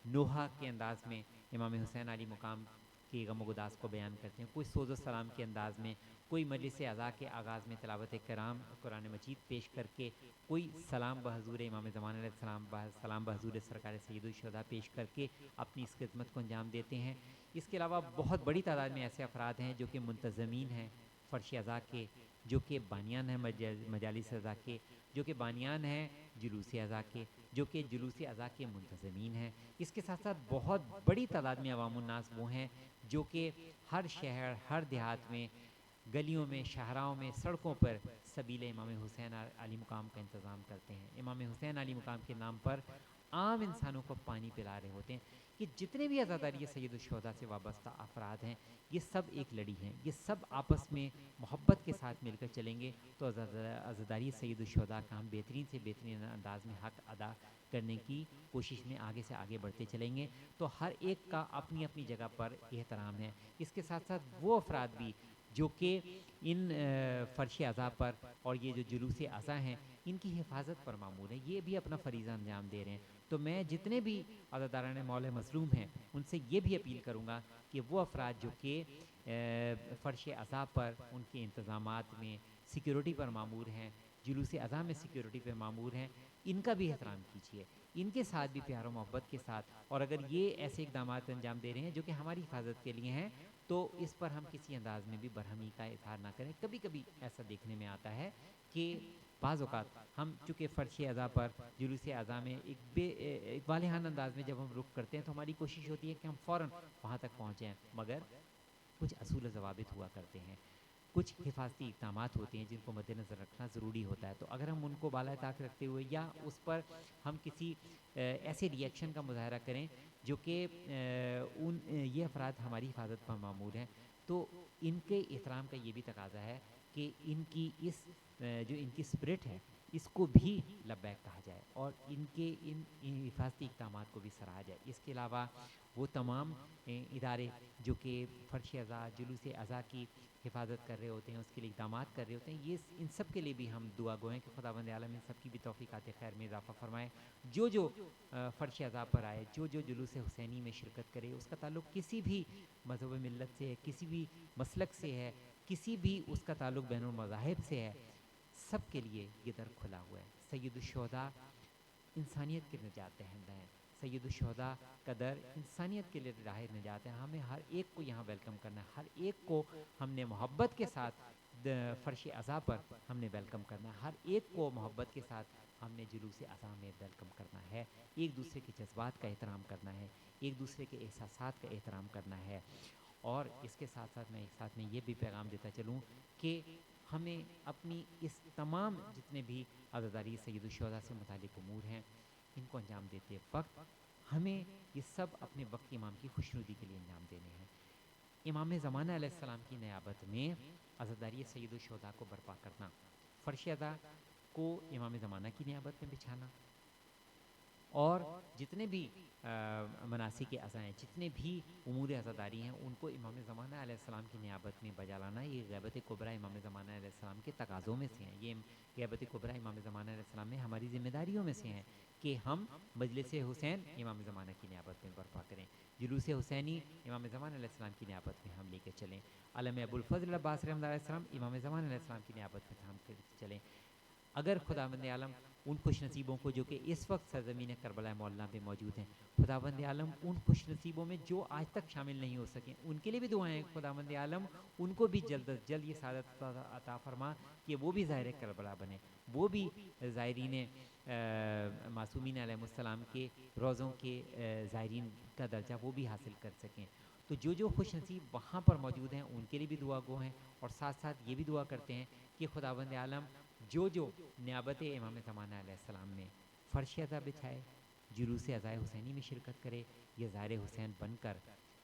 نوحہ کے انداز میں امام حسین علی مقام کی غم و گداز کو بیان کرتے ہیں، کوئی سوز و سلام کے انداز میں، کوئی مجلس عزا کے آغاز میں تلاوت کرام قرآن مجید پیش کر کے، کوئی سلام بحضور امام زمان علیہ السلام، سلام بحضور سرکار سید الشہداء پیش کر کے اپنی اس خدمت کو انجام دیتے ہیں۔ اس کے علاوہ بہت بڑی تعداد میں ایسے افراد ہیں جو کہ منتظمین ہیں فرش عزا کے، جو کہ بانیان ہیں مجالس عزا کے، جو کہ بانیان ہیں جلوس عزا کے، جو کہ جلوس عزا کے منتظمین ہیں۔ اس کے ساتھ ساتھ بہت بڑی تعداد میں عوام الناس وہ ہیں جو کہ ہر شہر، ہر دیہات میں، گلیوں میں، شاہراہوں میں، سڑکوں پر سبیل امام حسین علی مقام کا انتظام کرتے ہیں، امام حسین علی مقام کے نام پر عام انسانوں کو پانی پلا رہے ہوتے ہیں۔ کہ جتنے بھی عزاداری سید الشہداء سے وابستہ افراد ہیں یہ سب ایک لڑی ہیں، یہ سب آپس میں محبت کے ساتھ مل کر چلیں گے تو عزاداری سید الشہداء کا ہم بہترین سے بہترین انداز میں حق ادا کرنے کی کوشش میں آگے سے آگے بڑھتے چلیں گے۔ تو ہر ایک کا اپنی اپنی جگہ پر احترام ہے۔ اس کے ساتھ ساتھ وہ افراد بھی جو کہ ان فرش عزا پر اور یہ جو جلوس عزا ہیں ان کی حفاظت پر مامور ہیں، یہ بھی اپنا فریضہ انجام دے رہے ہیں۔ تو میں جتنے بھی عزاداران مولا مظلوم ہیں ان سے یہ بھی اپیل کروں گا کہ وہ افراد جو کہ فرش عزا پر ان کے انتظامات میں سیکیورٹی پر مامور ہیں، جلوس عزا میں سیکیورٹی پر مامور ہیں، ان کا بھی احترام کیجیے، ان کے ساتھ بھی پیار و محبت کے ساتھ، اور اگر یہ ایسے اقدامات انجام دے رہے ہیں جو کہ ہماری حفاظت کے لیے ہیں تو اس پر ہم کسی انداز میں بھی برہمی کا اظہار نہ کریں۔ کبھی کبھی ایسا دیکھنے میں آتا ہے کہ بعض اوقات ہم چونکہ فرش عزا پر جلوس عزا میں ایک والہانہ انداز میں جب ہم رخ کرتے ہیں تو ہماری کوشش ہوتی ہے کہ ہم فوراً وہاں تک پہنچ جائیں، مگر کچھ اصول و ضوابط ہوا کرتے ہیں، کچھ حفاظتی اقدامات ہوتے ہیں جن کو مد نظر رکھنا ضروری ہوتا ہے۔ تو اگر ہم ان کو بالائے طاق رکھتے ہوئے یا اس پر ہم کسی ایسے ری ایکشن کا مظاہرہ کریں جو کہ یہ افراد ہماری حفاظت پر مامور ہیں، تو ان کے احترام کا یہ بھی تقاضا ہے کہ ان کی جو ان کی اسپرٹ ہے اس کو بھی لبیک کہا جائے اور ان کے ان حفاظتی اقدامات کو بھی سراہا جائے۔ اس کے علاوہ وہ تمام ادارے جو کہ فرش عزا، جلوس عزا کی حفاظت کر رہے ہوتے ہیں، اس کے لیے اقدامات کر رہے ہوتے ہیں، یہ ان سب کے لیے بھی ہم دعا گو ہیں کہ خداوند عالم ان سب کی بھی توفیقات خیر میں اضافہ فرمائے۔ جو فرش عزا پر آئے، جو جلوس حسینی میں شرکت کرے، اس کا تعلق کسی بھی مذہب و ملت سے ہے، کسی بھی مسلک سے ہے، کسی بھی اس کا تعلق بین المذاہب سے ہے، سب کے لیے یہ در کھلا ہوا ہے۔ سید الشہداء انسانیت کے نجات دہندہ ہیں، سید الشہداء کا در انسانیت کے لیے راہ نجات ہے۔ ہمیں ہر ایک کو یہاں ویلکم کرنا ہے، ہر ایک کو ہم نے محبت کے ساتھ فرش عزا پر ہم نے ویلکم کرنا ہے، ہر ایک کو محبت کے ساتھ ہم نے جلوس عزا میں ویلکم کرنا ہے، ایک دوسرے کے جذبات کا احترام کرنا ہے، ایک دوسرے کے احساسات کا احترام کرنا ہے۔ اور اس کے ساتھ ساتھ میں ایک ساتھ میں یہ بھی پیغام دیتا چلوں کہ ہمیں اپنی اس تمام جتنے بھی عزاداری سید الشہداء سے متعلق امور ہیں ان کو انجام دیتے وقت ہمیں یہ سب اپنے وقت امام کی خوشنودی کے لیے انجام دینے ہیں۔ امام زمانہ علیہ السلام کی نیابت میں عزاداری سید الشہداء کو برپا کرنا، فرش عزا کو امام زمانہ کی نیابت میں بچھانا، اور جتنے بھی مناسک عزا ہیں، جتنے بھی امور عزاداری ہیں ان کو امام زمانہ علیہ السلام کی نیابت میں بجا لانا، یہ غیبت کبریٰ امام زمانہ علیہ السلام کے تقاضوں میں سے ہیں۔ یہ غیبت کبریٰ امام زمانہ علیہ السلام میں ہماری ذمہ داریوں میں سے ہیں کہ ہم مجلس حسین امام زمانہ کی نیابت میں برپا کریں، جلوس حسینی امام زمانہ علیہ السلام کی نیابت میں ہم لے کے چلیں، علم ابو الفضل عباس رحمۃ اللہ علیہ السلام امام زمانہ علیہ السلام کی نیابت میں ہم چلیں۔ اگر خداوند عالم ان خوش نصیبوں کو جو کہ اس وقت سرزمین کربلا معلیٰ پہ موجود ہیں، خداوند عالم ان خوش نصیبوں میں جو آج تک شامل نہیں ہو سکیں ان کے لیے بھی دعائیں، خداوند عالم ان کو بھی جلد از جلد یہ سعادت عطا فرما کہ وہ بھی ظاہر کربلا بنے، وہ بھی زائرین معصومین علیہ السلام کے روضوں کے زائرین کا درجہ وہ بھی حاصل کر سکیں۔ تو جو خوش نصیب وہاں پر موجود ہیں ان کے لیے بھی دعا گو ہیں، اور ساتھ ساتھ یہ بھی دعا کرتے ہیں کہ خداوند عالم جو نیابت امام زمانہ علیہ السلام میں فرش عزا بچھائے، جلوس عزائے حسینی میں شرکت کرے، یہ زائر حسین بن کر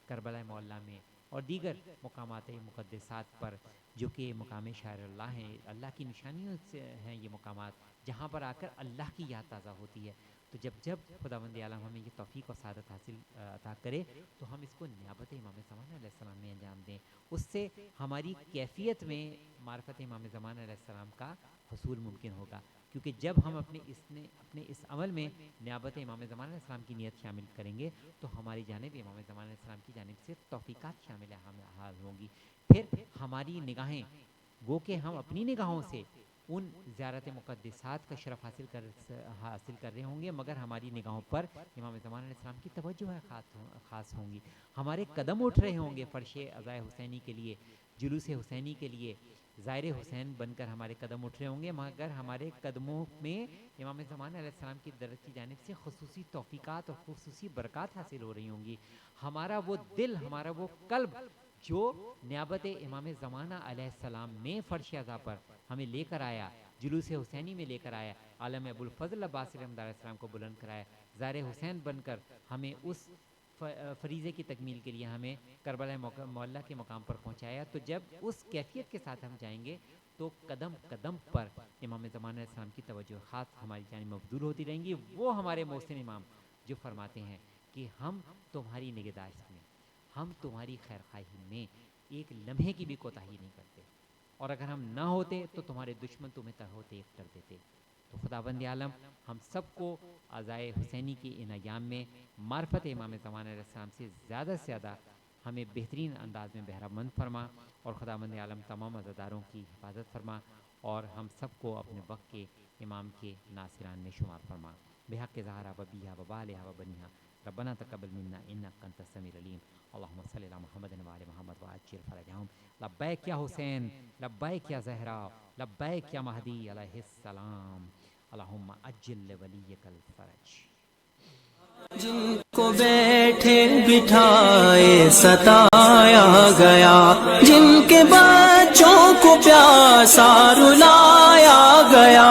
کربلا معلیٰ میں اور دیگر مقامات مقدسات پر جو کہ مقام شاعر اللہ ہیں، اللہ کی نشانیوں سے ہیں یہ مقامات جہاں پر آ کر اللہ کی یاد تازہ ہوتی ہے، تو جب خداوند عالم ہمیں یہ توفیق اور سعادت حاصل عطا کرے تو ہم اس کو نیابت امام زمانہ علیہ السلام میں انجام دیں، اس سے ہماری کیفیت میں معرفت امام زمانہ علیہ السلام کا حصول ممکن ہوگا، کیونکہ جب ہم اپنے اس عمل میں نیابت امام زمانہ علیہ السلام کی نیت شامل کریں گے تو ہماری جانب امام زمانہ علیہ السلام کی جانب سے توفیقات شامل حال ہوں گی، پھر ہماری نگاہیں گو کہ ہم اپنی نگاہوں سے ان زیارت مقدسات کا شرف حاصل کر رہے ہوں گے، مگر ہماری نگاہوں پر امام زمانہ علیہ السلام کی توجہ خاص ہوں گی، ہمارے قدم اٹھ رہے ہوں گے فرش عزائے حسینی کے لیے، جلوس حسینی کے لیے، زائر حسین بن کر ہمارے قدم اٹھ رہے ہوں گے، مگر ہمارے قدموں میں امام زمانہ علیہ السلام کی درجہ کی جانب سے خصوصی توفیقات اور خصوصی برکات حاصل ہو رہی ہوں گی، ہمارا وہ دل، ہمارا وہ قلب جو نیابت امام زمانہ علیہ السلام میں فرش عزا پر ہمیں لے کر آیا، جلوس حسینی میں لے کر آیا، عالم ابو الفضل عباس رحمۃ اللہ علیہ السلام کو بلند کرایا، زائر حسین بن کر ہمیں اس فریضے کی تکمیل کے لیے ہمیں کربلا معلیٰ کے مقام پر پہنچایا، تو جب اس کیفیت کے ساتھ ہم جائیں گے تو قدم قدم پر امام زمانہ علیہ السلام کی توجہ خاص ہماری جانب مبذول ہوتی رہیں گی، وہ ہمارے محسن امام جو فرماتے ہیں کہ ہم تمہاری نگہداشت میں، ہم تمہاری خیر خواہی میں ایک لمحے کی بھی کوتاہی نہیں کرتے، اور اگر ہم نہ ہوتے تو تمہارے دشمن تمہیں تہوتے کر دیتے۔ تو خداوند عالم ہم سب کو عزائے حسینی کی ان ایام میں معرفت امام زمانہ علیہ السلام سے زیادہ ہمیں بہترین انداز میں بہرہ مند فرما، اور خداوند عالم تمام عزاداروں کی حفاظت فرما، اور ہم سب کو اپنے وقت کے امام کے ناصران میں شمار فرما، بحق زہرا و بیہا و بالہا و بنیہا، ربنا تقبل منا انک انت السمیع العلیم، اللہم صلی علی محمد و علی محمد وعجل فرجہم، لبیک یا حسین، لبیک یا زہرا، لبیک یا مہدی علیہ السلام، اللہم عجل لولیک الفرج۔ جن کو بیٹھے بٹھائے ستایا گیا، جن کے بچوں کو پیاسا رلایا گیا،